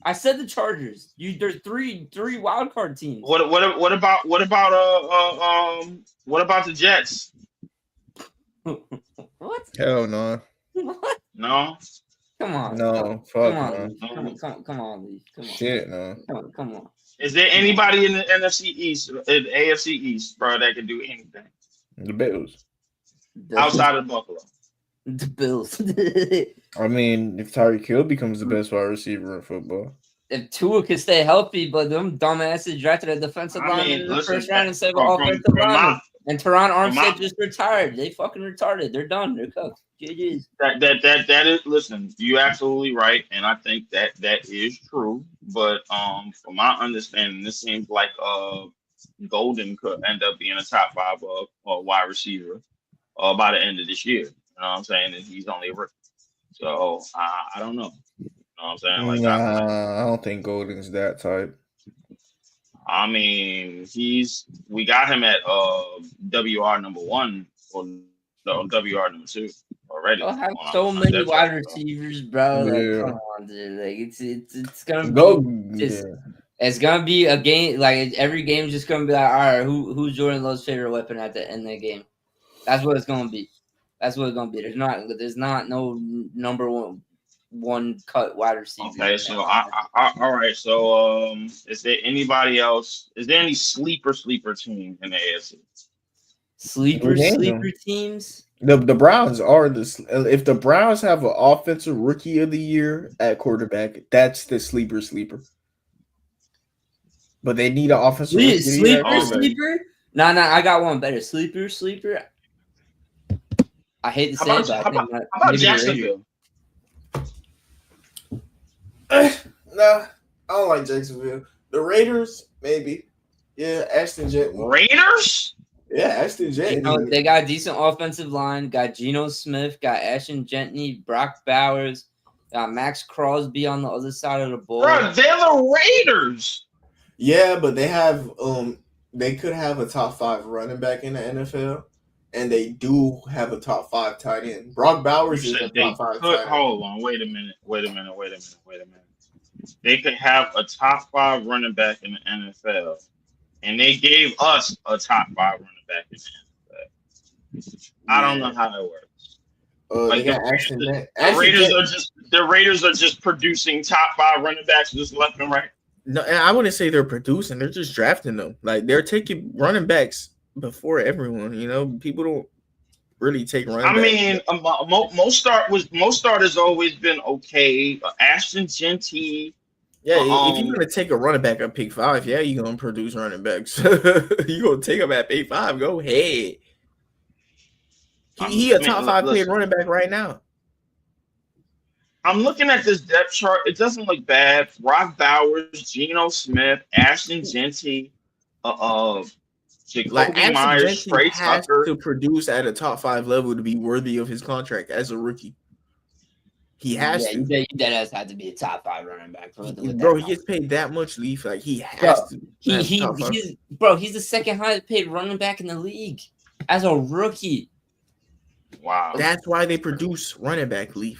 I said the Chargers. There's three wild card teams. What about what about the Jets? What? Hell no. What? No. Come on. No, Come fuck on, no. Leaf. Come on, Leaf. Come on. Shit no. Come on. Is there anybody in the NFC East, in the AFC East, bro, that can do anything The Bills. outside of Buffalo? The Bills. I mean, if Tyreek Hill becomes the best wide receiver in football. If Tua could stay healthy, but them dumbasses drafted a defensive lineman in the first round instead of an offensive lineman. And Teron Armstead just retired. They fucking retarded. They're done. They're cooked. GG's. That is, listen, you're absolutely right, and I think that is true. But from my understanding, this seems like Golden could end up being a top 5 wide receiver by the end of this year. You know what I'm saying? And he's only a rookie, so I don't know. You know what I'm saying? Like, I don't think Golden's that type. I mean, we got him at WR number 1 or no WR number 2. already. They'll have on so my many depth wide chart, so. receivers, bro. Like, Yeah. come on, dude. Like, it's gonna Go. be just. Yeah. It's gonna be a game. Like every game is just gonna be like, all right, who's Jordan Love's favorite weapon at the end of the game? That's what it's gonna be. That's what it's gonna be. There's not no number one cut wide receiver. Okay, so all right. So is there anybody else? Is there any sleeper team in the AFC? Sleeper teams. The Browns are if the Browns have an offensive rookie of the year at quarterback, that's the sleeper. But they need an offensive rookie of the year at quarterback. Sleeper. No, I got one better. Sleeper. I hate to say it, but how about Jacksonville? Nah, I don't like Jacksonville. The Raiders, maybe. Yeah, Ashton Gentry. Raiders? Yeah, Ashton Gentry. They got a decent offensive line. Got Geno Smith. Got Ashton Gentry. Brock Bowers. Got Max Crosby on the other side of the ball. Bro, they're the Raiders. Yeah, but they have they could have a top 5 running back in the NFL, and they do have a top 5 tight end. Brock Bowers is a top 5 tight end. Hold on, wait a minute. They could have a top 5 running back in the NFL, and they gave us a top 5 running back in the NFL. I don't know how that works. Like the Raiders are just producing top 5 running backs just left and right. No, and I wouldn't say they're producing; they're just drafting them. Like they're taking running backs before everyone. You know, people don't really take running backs. I mean, most start has always been okay. Ashton Gentry. Yeah, if you're gonna take a running back at pick 5, yeah, you're gonna produce running backs. You're gonna take him at pick 5. Go ahead. He a top 5 paid running back right now. I'm looking at this depth chart. It doesn't look bad. Brock Bowers, Geno Smith, Ashton Gentry, Jacoby Myers, Trey Tucker. To produce at a top 5 level to be worthy of his contract as a rookie. He has to. That has had to be a top 5 running back. Bro, he gets paid that much, Leaf. Like he has to. He's the second highest paid running back in the league as a rookie. Wow. That's why they produce running back, Leaf.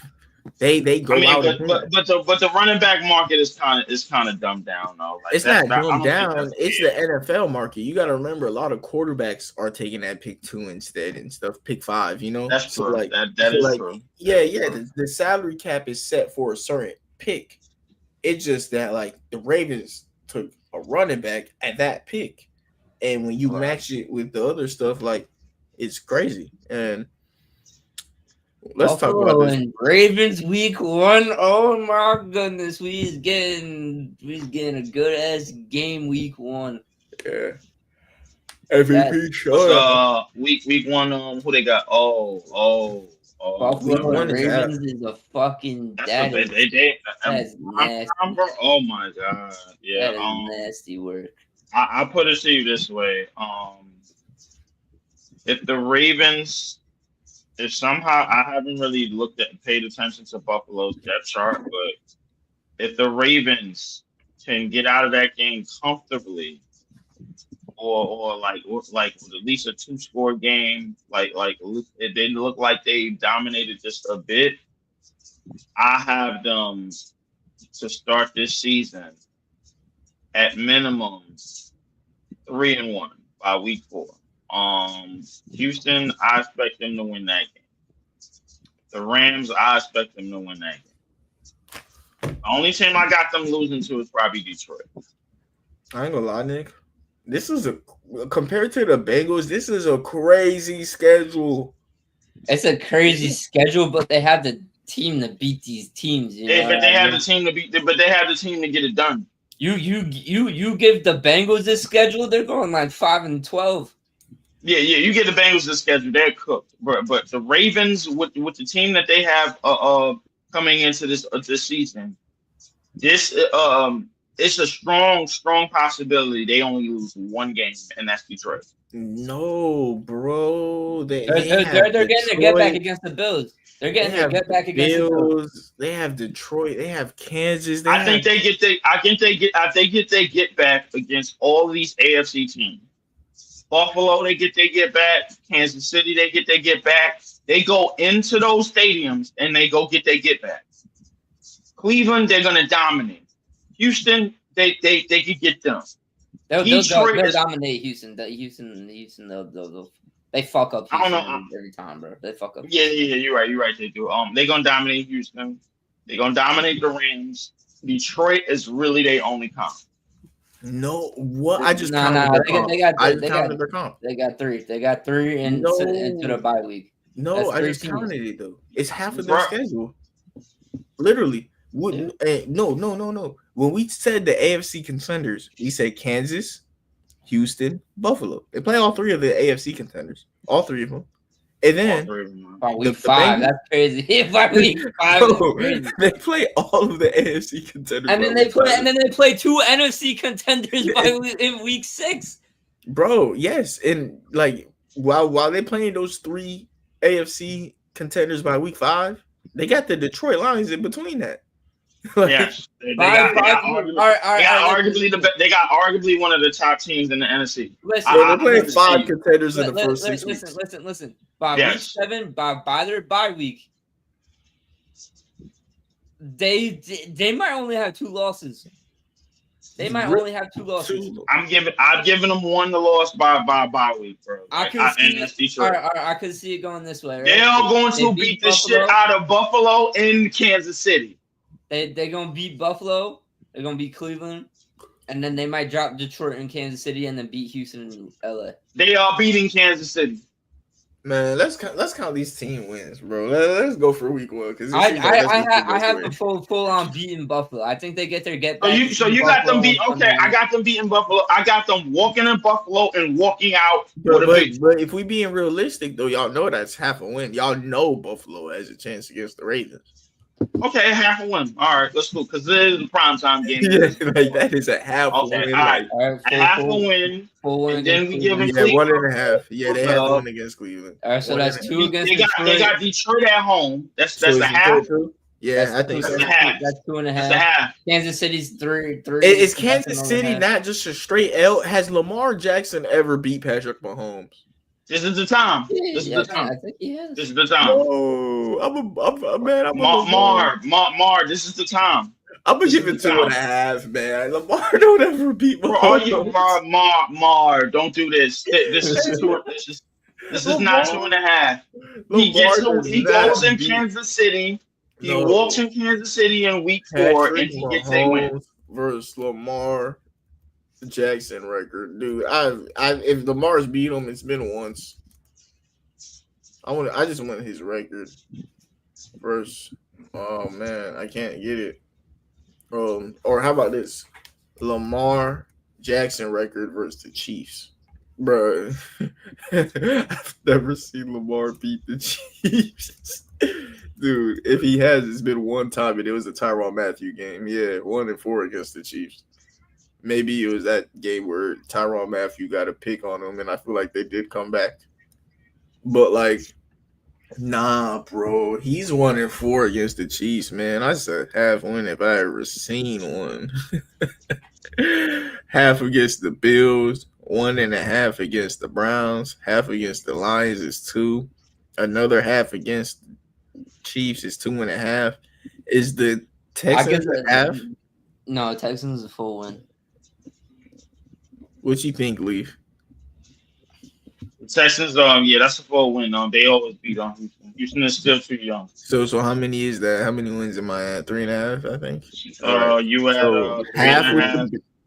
They go out. But the running back market is kind of dumbed down though. Like, it's not dumbed down. It's the NFL market. You got to remember, a lot of quarterbacks are taking that pick 2 instead and stuff. Pick 5, you know. That's so true. Like that is true. Yeah. The salary cap is set for a certain pick. It's just that like the Ravens took a running back at that pick, and when you match it with the other stuff, like it's crazy. And let's talk about this. Ravens week 1. Oh my goodness, we's getting a good ass game week 1. Yeah. MVP shot. Week 1. Who they got? Buffalo Ravens is a fucking that's nasty. Oh my god. Yeah. That is nasty work. I put it to you this way. If the Ravens, if somehow I haven't really paid attention to Buffalo's depth chart, but if the Ravens can get out of that game comfortably, or with at least a 2-score game, like it didn't look like they dominated just a bit, I have them to start this season at minimum 3-1 by week 4. Houston, I expect them to win that game. The Rams, I expect them to win that game. The only team I got them losing to is probably Detroit. I ain't gonna lie, Nick. This is compared to the Bengals, this is a crazy schedule. It's a crazy schedule, but they have the team to beat these teams. But they have the team to beat. But they have the team to get it done. You give the Bengals this schedule, they're going like 5-12. Yeah. You get the Bengals this schedule, they're cooked. But the Ravens with the team that they have coming into this season, this it's a strong possibility they only lose 1 game, and that's Detroit. No, bro. They're getting their get back against the Bills. They're getting their get back against the Bills. They have Detroit. They have Kansas. I think they get their get back against all these AFC teams. Buffalo, they get their get back. Kansas City, they get their get back. they go into those stadiums and they go get their get back. Cleveland, they're gonna dominate. Houston, they could get them. They'll Detroit is, dominate Houston. They fuck up I don't Houston know. every time, bro. They fuck up. Yeah, you're right. They do. They're gonna dominate Houston. They're gonna dominate the Rams. Detroit is really their only comp. No, what? I just counted their comp. They got three. They got three into the bye week. No, I just counted it though. It's half of their schedule. Literally. No. When we said the AFC contenders, we said Kansas, Houston, Buffalo. They play all three of the AFC contenders. All three of them. And then by week 5, that's crazy. By week 5, they play all of the AFC contenders. And then they play 2 NFC contenders in week 6. Bro, yes. And like while they playing those 3 AFC contenders by week 5, they got the Detroit Lions in between that. Yes, they got arguably one of the top teams in the NFC. They're playing 5 contenders in the first 6 weeks. Listen. By week 7, by their bye week, they might only have 2 losses. I've given them 1 loss by bye week, bro. I could see it going this way. Right? They are going to beat the shit out of Buffalo and Kansas City. They're gonna beat Buffalo. They're gonna beat Cleveland, and then they might drop Detroit and Kansas City, and then beat Houston and LA. They are beating Kansas City. Man, let's count these team wins, bro. Let's go for week 1 because I have the full on beating Buffalo. I think they get their get back. So you got them beat. Okay, I got them beating Buffalo. I got them walking in Buffalo and walking out. But if we being realistic though, y'all know that's half a win. Y'all know Buffalo has a chance against the Ravens. Okay, half a win. All right, let's go because it is a primetime game. Yeah, like that is a half a win. All right, half a win. And then we give them 1.5. Yeah, they have 1 against Cleveland. All right, so that's 2 against Detroit. They got Detroit at home. That's the half. Yeah, I think that's so. That's 2.5. That's the half. Kansas City's 3. Is Kansas City not just a straight L? Has Lamar Jackson ever beat Patrick Mahomes? This is the time. This is the time. I think he has. This is the time. Oh, Mar, this is the time. I'm gonna give it 2.5, man. Lamar don't ever beat Mahomes. Mar, don't do this. This is not 2.5. He goes in Kansas City. He walks in Kansas City in week 4, and he gets a win versus Lamar Jackson record, dude. If Lamar's beat him, it's been once. I just want his record versus. Oh man, I can't get it. Or how about this? Lamar Jackson record versus the Chiefs, bro. I've never seen Lamar beat the Chiefs, dude. If he has, it's been one time, and it was a Tyrann Mathieu game. Yeah, 1-4 against the Chiefs. Maybe it was that game where Tyrann Mathieu got a pick on him, and I feel like they did come back. But, like, nah, bro. He's 1-4 against the Chiefs, man. I said half win if I ever seen one. Half against the Bills, 1.5 against the Browns, half against the Lions is 2. Another half against Chiefs is 2.5. Is the Texans a half? No, Texans is a full win. What you think, Leaf? Texans, that's a full win. They always beat on Houston. Houston is still too young. So how many is that? How many wins am I at? 3.5, I think. You had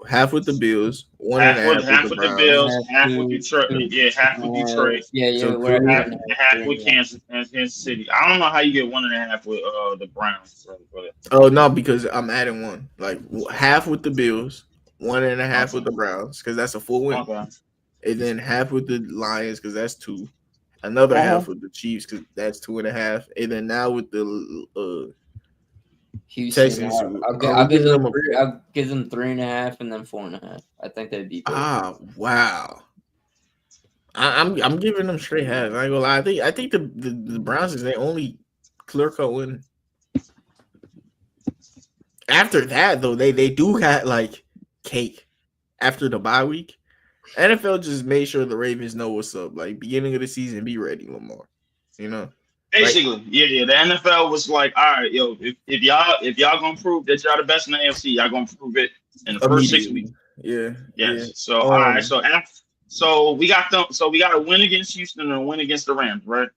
half with the Bills, 1.5 half with the Bills, half with Detroit. Yeah, half with Detroit. So half with Kansas City. I don't know how you get 1.5 with the Browns. Oh no, because I'm adding 1. Like half with the Bills, 1.5 with the Browns, because that's a full win. Okay. And then half with the Lions, because that's 2. Another half with the Chiefs, because that's 2.5. And then now with the Houston, Texans, I'll give them 3.5 and then 4.5. I think they'd be good. Wow. I'm giving them straight halves. I ain't gonna lie. I think the Browns is their only clear cut win. After that, though, they do got like cake after the bye week. NFL just made sure the Ravens know what's up. Like beginning of the season, be ready, Lamar. You know. Basically, yeah. The NFL was like, all right, yo, if y'all gonna prove that y'all the best in the AFC, y'all gonna prove it in the first 6 weeks. Immediately. Yeah, yeah. Yes. So all right. So we got them. So we got a win against Houston and a win against the Rams, right?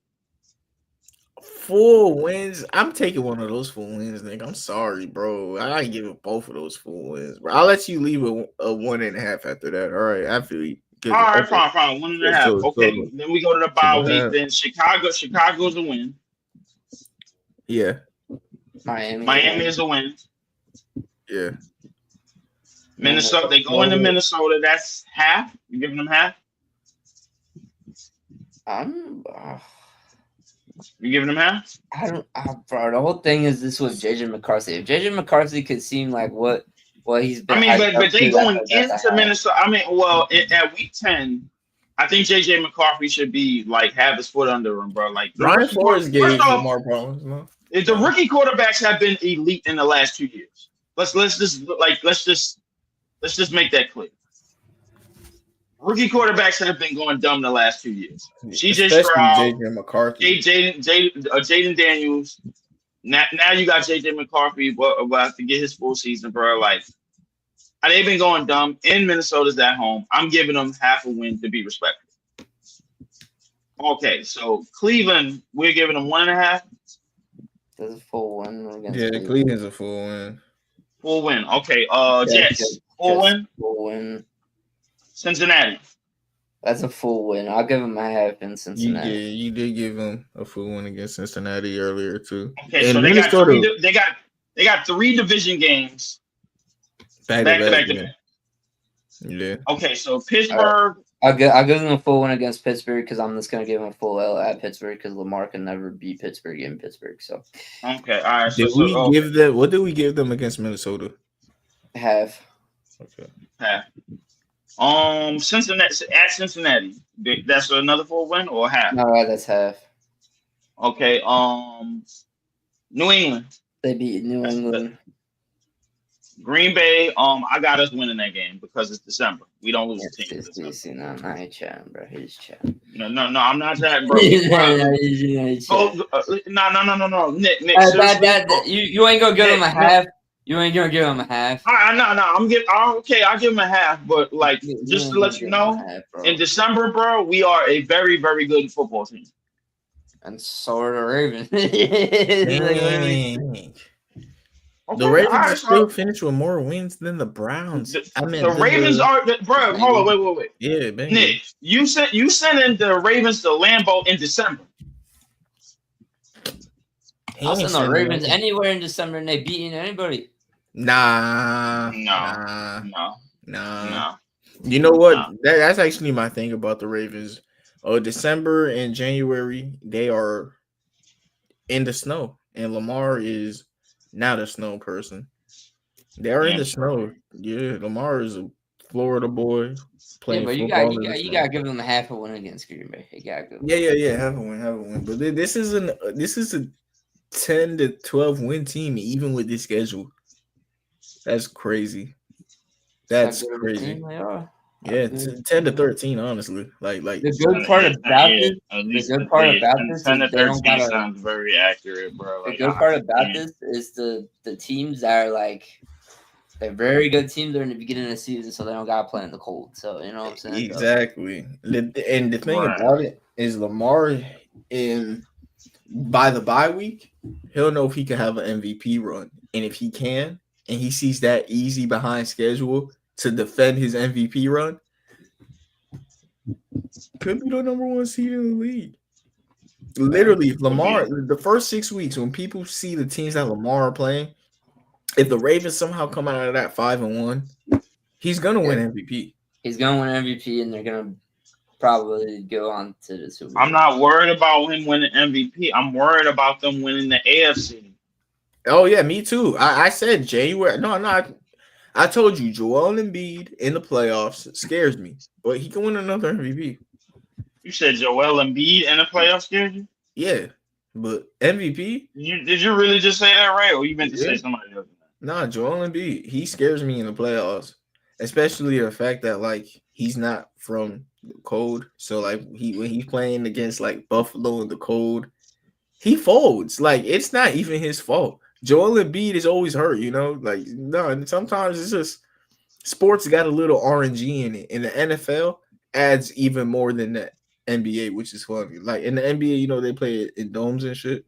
4 wins. I'm taking one of those 4 wins, Nick. I'm sorry, bro. I ain't giving both of those 4 wins, bro. I'll let you leave a 1.5 after that. All right, I feel you. All right, fine. 1.5. So, Okay. Then we go to the bye week. Then Chicago's a win. Yeah. Miami is a win. Yeah. Minnesota. They go into Minnesota. That's half. You giving them half? You giving them half? I don't, bro. The whole thing is this with JJ McCarthy. If JJ McCarthy could seem like what he's been, but they going into Minnesota. At week 10, I think JJ McCarthy should be like have his foot under him, bro. Like Brian Flores gave more problems. No? The rookie quarterbacks have been elite in the last 2 years. Let's just make that clear. Rookie quarterbacks have been going dumb the last 2 years. CJ Stroud, JJ McCarthy, Jaden Daniels. Now you got JJ McCarthy about to get his full season, bro. Like they've been going dumb. In Minnesota's at home. I'm giving them half a win to be respectful. Okay, so Cleveland, we're giving them 1.5. That's a full win. Yeah, Cleveland's a full win. Full win. Okay. Jets. Full win. Full win. Cincinnati. That's a full win. I'll give them a half in Cincinnati. You did give them a full win against Cincinnati earlier too. Okay, so they got 3 division games back to back. Yeah. Okay, so Pittsburgh. I'll give them a full win against Pittsburgh because I'm just gonna give them a full L at Pittsburgh because Lamar can never beat Pittsburgh in Pittsburgh. So okay, all right. What did we give them against Minnesota? Half. Okay. Half. Cincinnati at Cincinnati. That's another full win or half? No, that's half. Okay. New England. They beat New England. Green Bay. I got us winning that game because it's December. We don't lose the team. No, I ain't chatting, bro. He's chatting. No, I'm not chatting, bro. No. Nick. You ain't gonna give him a half. You ain't gonna give him a half. No. I'll give him a half, but like just to let you know, in December, bro, we are a very, very good football team. And so are the Ravens. The Ravens still finish with more wins than the Browns. The Ravens are, bro. Hold on, wait. Yeah, man. Nick, you sent in the Ravens to Lambeau in December. I'll send the Ravens anywhere in December and they beating anybody. Nah. You know what? That's actually my thing about the Ravens. December and January, they are in the snow, and Lamar is not a snow person. They are in the snow. Yeah, Lamar is a Florida boy playing but you gotta give them a half a win against Green Bay. You gotta give them. Yeah, have a win. But this is a 10 to 12 win team, even with this schedule. That's crazy. That's crazy. Yeah, 10 to 13, honestly. Like the good part about this, is 10 to 13 sounds very accurate, bro. The good part about this is the teams that are like they're very good teams. They're in the beginning of the season, so they don't gotta play in the cold. So you know what I'm saying? Exactly. And the thing about it is Lamar by the bye week, he'll know if he can have an MVP run. And if he can, and he sees that easy behind schedule to defend his MVP run, could be the number 1 seed in the league. Literally, if Lamar, the first 6 weeks, when people see the teams that Lamar are playing, if the Ravens somehow come out of that 5-1, he's gonna win MVP. He's gonna win MVP, and they're gonna probably go on to the Super Bowl. I'm not worried about him winning MVP. I'm worried about them winning the AFC. Oh yeah, me too. I said January. No, I told you Joel Embiid in the playoffs scares me, but he can win another MVP. You said Joel Embiid in the playoffs scares you? Yeah, but MVP? Did you really just say that right, or you meant to say somebody else? Nah, Joel Embiid, he scares me in the playoffs, especially the fact that like he's not from the cold. So like when he's playing against like Buffalo in the cold, he folds. Like it's not even his fault. Joel Embiid is always hurt, Like no, and sometimes it's just sports got a little RNG in it. And the NFL adds even more than the NBA, which is funny. Like in the NBA, they play it in domes and shit.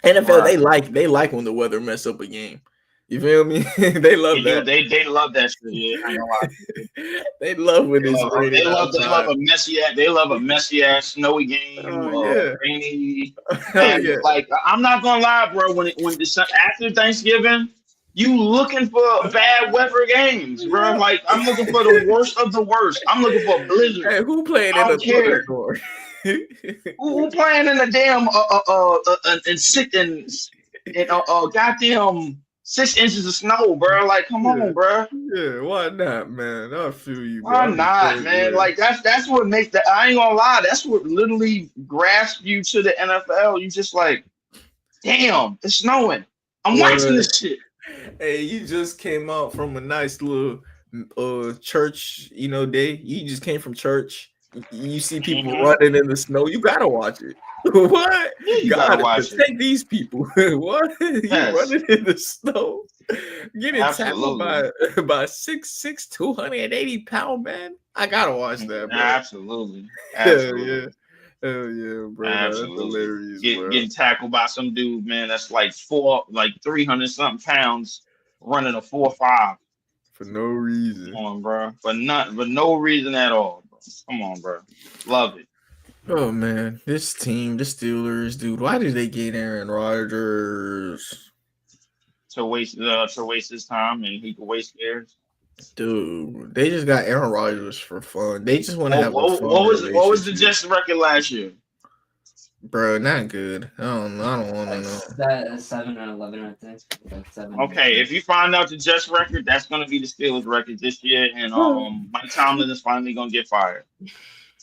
NFL, Right. they like when the weather mess up a game. You feel me? They love that. They love that shit. Yeah, I ain't gonna lie. They love when it's raining outside. They love a messy ass snowy game, Yeah. rainy. Hell And yeah. like I'm not gonna lie, bro. After Thanksgiving, you looking for bad weather games, bro. Like I'm looking for the worst of the worst. I'm looking for blizzard. Hey, who playing I in a don't care. thunderstorm? Who playing in the damn goddamn 6 inches of snow, bro? Like, come on, bro. Yeah, why not, man? I feel you, bro. Why not, man? Like that's what makes that. I ain't gonna lie. That's what literally grasps you to the NFL. You just like, damn, it's snowing. I'm watching this shit. Hey, you just came out from a nice little church, day. You just came from church. You see people running in the snow. You gotta watch it. What? Yeah, you gotta watch it. Take these people. What? Yes. You running in the snow? Getting tackled Absolutely. by 6'6", 280-pound man. I gotta watch that, bro. Absolutely. Hell yeah, bro. That's Absolutely. hilarious, bro. Getting tackled by some dude, man, that's like 300 something pounds running a 4.5. For no reason. Come on, bro. But no reason at all, bro. Come on, bro. Love it. Oh man, this team, the Steelers, dude. Why did they get Aaron Rodgers? To waste his time, and he could waste theirs. Dude, they just got Aaron Rodgers for fun. They just want to have a fun what was the Jets record last year? Bro, not good. I don't want to know. That 7-11, I think. Like 7. Okay, if you find out the Jets record, that's gonna be the Steelers record this year, and Mike Tomlin is finally gonna get fired.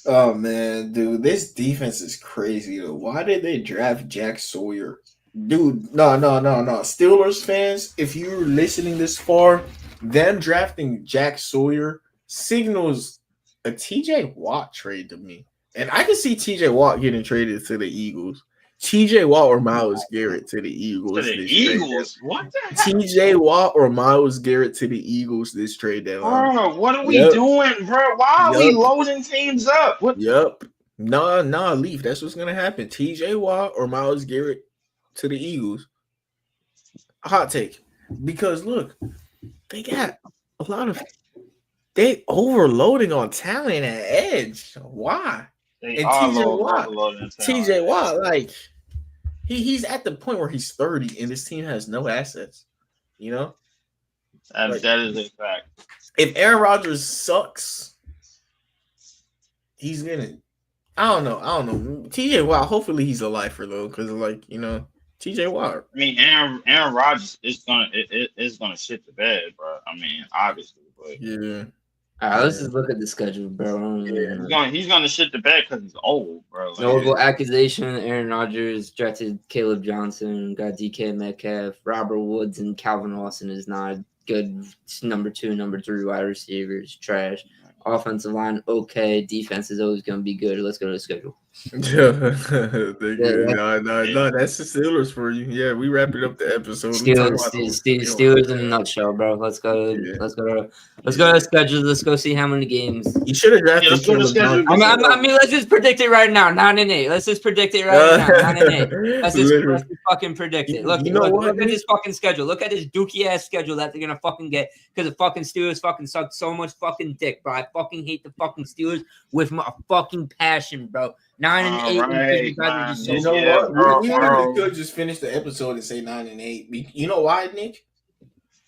Oh man, dude, this defense is crazy though. Why did they draft Jack Sawyer? Dude, no. Steelers fans, if you're listening this far, them drafting Jack Sawyer signals a TJ Watt trade to me. And I can see TJ Watt getting traded to the Eagles. TJ Watt or Myles Garrett to the Eagles. To the Eagles? What the heck? TJ Watt or Myles Garrett to the Eagles this trade deadline. Bro, what are we doing, bro? Why are we loading teams up? What? Yep. Nah, Leaf. That's what's gonna happen. TJ Watt or Myles Garrett to the Eagles. Hot take. Because look, they got a lot of they overloading on talent at edge. Why? They and are TJ Watt, like he's at the point where he's 30 and this team has no assets. That is a fact. If Aaron Rodgers sucks, he's gonna. I don't know. TJ Watt. Hopefully he's a lifer though, because TJ Watt. I mean, Aaron Rodgers is gonna shit the bed, bro. I mean, obviously, but yeah. All right, let's just look at the schedule, bro. He's gonna shit the bed because he's old, bro. Notable accusation: Aaron Rodgers drafted Caleb Johnson, got DK Metcalf, Robert Woods, and Calvin Austin is not good. Number 2, number 3 wide receivers, trash. Offensive line, okay. Defense is always gonna be good. Let's go to the schedule. No, that's the Steelers for you. Yeah, we wrapped it up the episode. Steelers in a nutshell, bro. Let's go to the schedule. Let's go see how many games. You should have drafted. I mean, let's just predict it right now. 9-8. Let's just predict it right now. 9-8. Let's just fucking predict it. Look at this fucking schedule. Look at this dookie ass schedule that they're gonna fucking get because the fucking Steelers fucking suck so much fucking dick, bro. I fucking hate the fucking Steelers with my fucking passion, bro. 9-8. Right. You know what? We really could just finish the episode and say 9-8. You know why, Nick?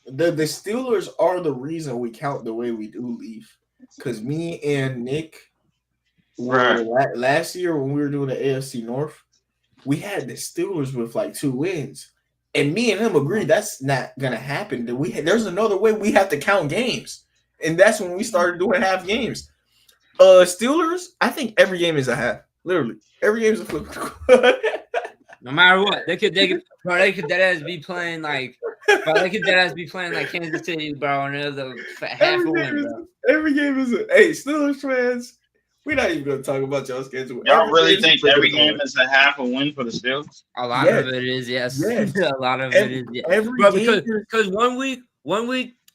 The Steelers are the reason we count the way we do, Leaf. Because me and Nick last year when we were doing the AFC North, we had the Steelers with like 2 wins. And me and him agreed that's not gonna happen. There's another way we have to count games. And that's when we started doing half games. Steelers, I think every game is a half. Literally, every game is a flip. No matter what, they could deadass be playing like, Kansas City, bro, and the half a win, bro. Every game is a. Hey, Steelers fans, We're not even gonna talk about y'all schedule. Y'all really game's a think flip of every the game coin. is a half a win for the Steelers? A lot Yes. of it is, yes. Yes. A lot of it is, yes. Every Bro, game because one week,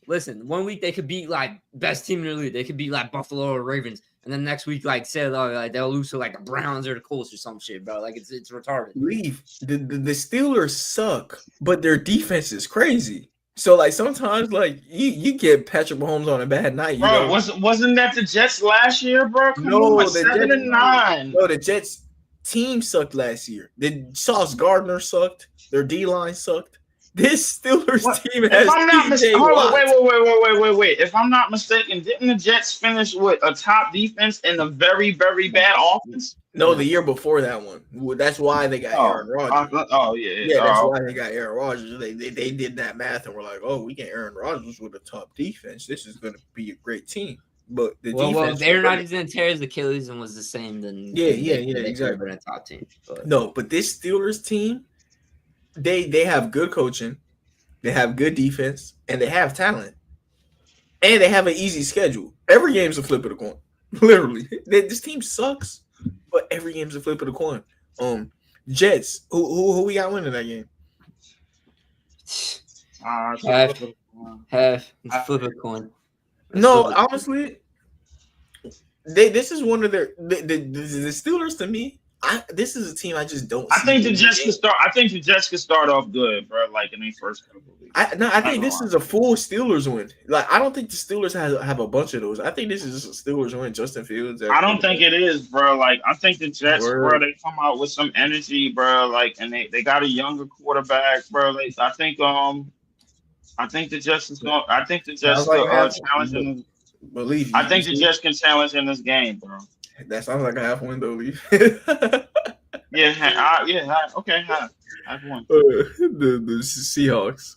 listen, one week they could beat like best team in the league. They could beat like Buffalo or Ravens, and then next week, like say like they'll lose to like the Browns or the Colts or some shit, bro. Like it's retarded. leave. The Steelers suck, but their defense is crazy. So like sometimes like you get Patrick Mahomes on a bad night, you Bro, know. wasn't that the Jets last year, bro? Come No, on, the 7-9. No, the Jets team sucked last year. The Sauce Gardner sucked. Their D line sucked. This Steelers team has If I'm not TJ mistaken, hold on, Watt. wait. If I'm not mistaken, didn't the Jets finish with a top defense and a very, very bad offense? No, the year before that one. Well, that's why they got Aaron Rodgers. Yeah. That's why they got Aaron Rodgers. They did that math and were like, oh, we get Aaron Rodgers with a top defense. This is going to be a great team. But the defense. Aaron Rodgers didn't tear his Achilles and was the same. Then exactly. Been a top team. But. No, but this Steelers team, they have good coaching, they have good defense, and they have talent, and they have an easy schedule. Every game's a flip of the coin. Literally, this team sucks, but every game's a flip of the coin. Jets, who we got winning that game? Half flip a coin. No, honestly, this is one of their the Steelers to me. This is a team I just don't. I think the Jets could start. I think the Jets could start off good, bro. Like in their first couple of weeks. I think this is a full Steelers win. Like I don't think the Steelers have a bunch of those. I think this is just a Steelers win. Justin Fields. I don't think it is, bro. Like I think the Jets, bro, they come out with some energy, bro. Like and they got a younger quarterback, bro. I think the Jets is going. I think the Jets challenge in. Believe I think the Jets can challenge in this game, bro. That sounds like a half win, though, Leaf. Okay, half one. The Seahawks.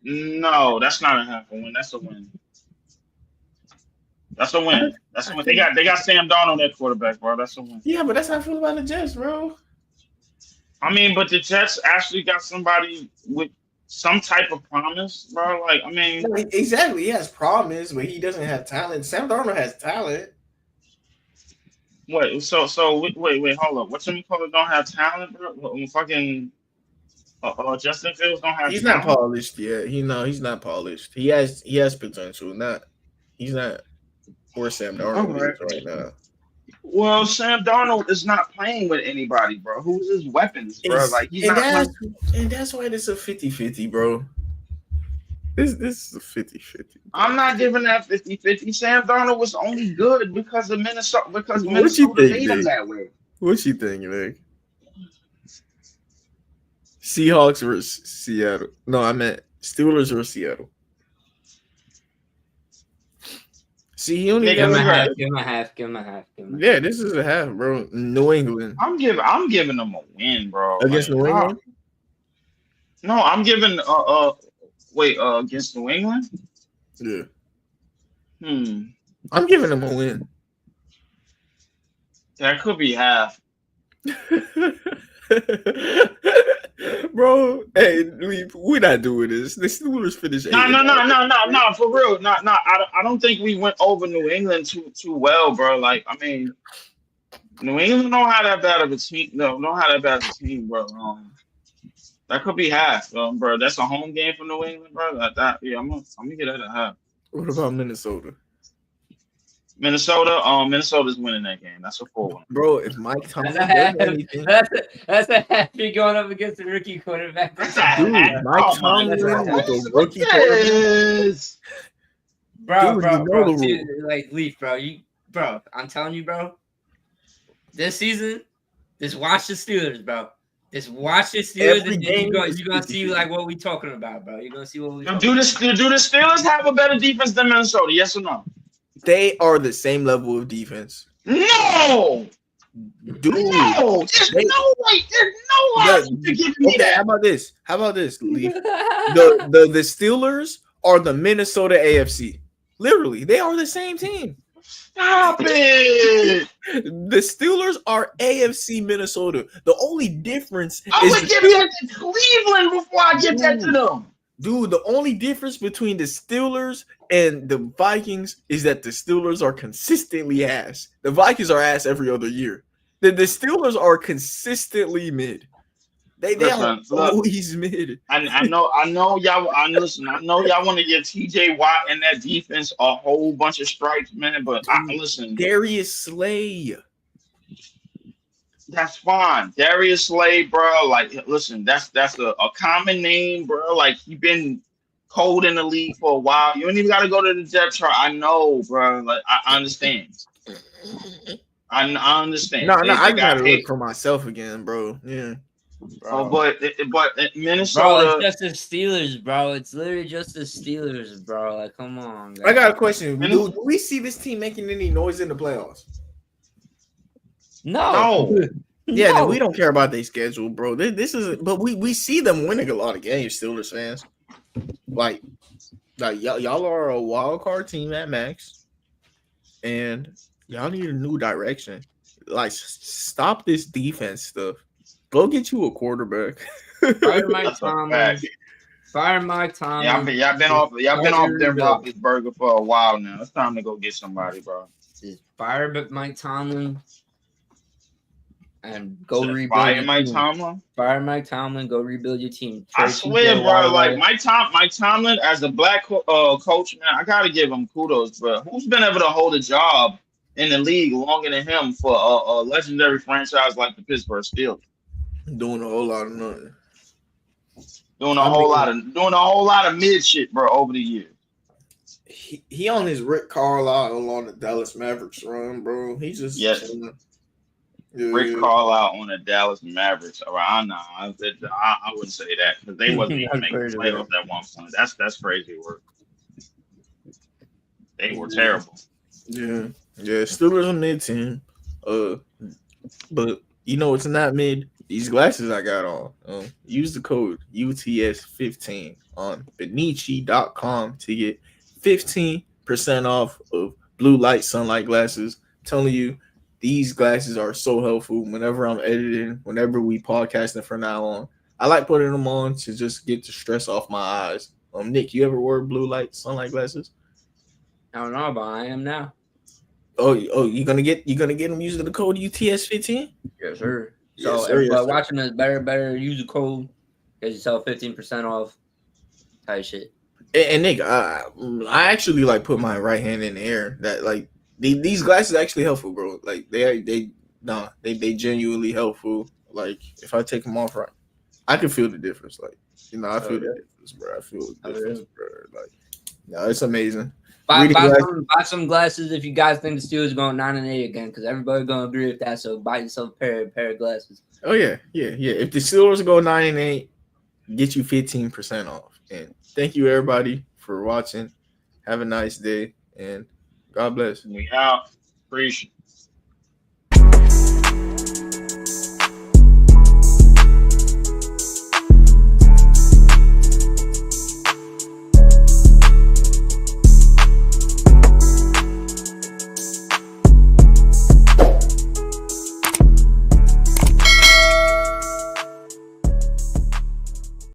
No, that's not a half a win. That's a win. That's a win. That's a win. They got Sam Darnold at quarterback, bro. That's a win. Yeah, but that's how I feel about the Jets, bro. I mean, but the Jets actually got somebody with some type of promise, bro. Like, I mean, exactly. He has promise, but he doesn't have talent. Sam Darnold has talent. Wait, so wait, hold up. What's him called? Don't have talent, bro? Fucking Justin Fields don't have. He's talent? not polished yet. He's not polished. He has potential. He's not where Sam Darnold is right now. Well, Sam Darnold is not playing with anybody, bro. Who's his weapons, bro? Like he's not. And that's why this is a 50-50, bro. This is a 50-50. I'm not giving that 50-50. Sam Darnold was only good because of Minnesota. Because Minnesota made him that way. What you think, Nick? Seahawks versus Seattle. No, I meant Steelers versus Seattle. See, he only give him a half. Yeah, this is a half, bro. New England. I'm giving them a win, bro. Against New England? No, I'm giving against New England? Yeah. I'm giving them a win. That could be half. Bro, hey, we're not doing this. The Steelers finished. No, for real. I don't think we went over New England too well, bro. Like, I mean, New England don't have that bad of a team. No, don't have that bad of a team, bro. That could be half, bro. That's a home game for New England, bro. I'm gonna get that at half. What about Minnesota? Minnesota's winning that game. That's a 4-1. Bro, if Mike Tomlin does anything, that's a happy going up against the rookie quarterback. Dude, Mike Tomlin with the rookie quarterback. Bro, like Leaf, bro. I'm telling you, bro. This season, just watch the Steelers, bro. Just watch the Steelers, and you're gonna see like what we talking about, bro. You're gonna see what we. Do the Steelers have a better defense than Minnesota? Yes or no? They are the same level of defense. No, dude. No, there's no way. There's no way to give me that. How about this, Leaf? the Steelers are the Minnesota AFC. Literally, they are the same team. Stop it. The Steelers are AFC Minnesota. The only difference I would give that to Cleveland before I give that to them. Dude, the only difference between the Steelers and the Vikings is that the Steelers are consistently ass. The Vikings are ass every other year. The Steelers are consistently mid. They are Listen, look, always mid. I know y'all. Listen, I know y'all want to give T.J. Watt and that defense a whole bunch of stripes, man. But listen, Darius Slay. that's fine. Darius Slay, bro. Like, listen, that's a common name, bro. Like, he been cold in the league for a while. You don't even got to go to the depth chart. I know, bro. Like, I understand. I understand. No, They I got gotta look hate. for myself again, bro. Yeah. Oh, bro. but Bro, Minnesota. it's just the Steelers, bro. It's literally just the Steelers, bro. Like, come on, guys. I got a question. Min- Do we see this team making any noise in the playoffs? No. Yeah, No. we don't care about their schedule, bro. This is, but we see them winning a lot of games, Steelers fans. Like y'all are a wild card team at max, and y'all need a new direction. Like, stop this defense stuff. Go get you a quarterback. Fire Mike That's a Tomlin. fact. Fire Mike Tomlin. Y'all been off Ben Roethlisberger for a while now. It's time to go get somebody, bro. Just fire Mike Tomlin and go rebuild. Fire Mike Tomlin. Fire Mike Tomlin. Go rebuild your team. I swear, bro. Like Mike Tomlin as a black coach, man, I gotta give him kudos, bro. Who's been able to hold a job in the league longer than him for a legendary franchise like the Pittsburgh Steelers? Doing a whole lot of nothing. Doing a whole lot of mid shit, bro, over the years. He on his Rick Carlisle on the Dallas Mavericks run, bro. He's just chilling. Rick Carlisle on the Dallas Mavericks. All right, I wouldn't say that because they wasn't even making playoffs at one point. That's crazy work. They were terrible. Yeah. Steelers are mid team. But you know it's not mid. These glasses I got on. Use the code UTS15 on Benici.com to get 15% off of blue light sunlight glasses. I'm telling you, these glasses are so helpful whenever I'm editing, whenever we podcasting from now on. I like putting them on to just get the stress off my eyes. Nick, you ever wear blue light sunlight glasses? I don't know, but I am now. Oh, you gonna get them using the code UTS15? Yes, sir. So everybody watching this, better use the code. Get yourself 15% off. Type shit. And Nick, I actually like put my right hand in the air. That like these glasses are actually helpful, bro. Like they genuinely helpful. Like if I take them off right, I can feel the difference. Like I feel the difference, bro. I feel the difference, bro. Like it's amazing. Buy some glasses if you guys think the Steelers are going 9-8 again, because everybody's gonna agree with that. So buy yourself a pair of glasses. Oh yeah. If the Steelers go 9-8, get you 15% off. And thank you everybody for watching. Have a nice day and God bless. We out. Appreciate.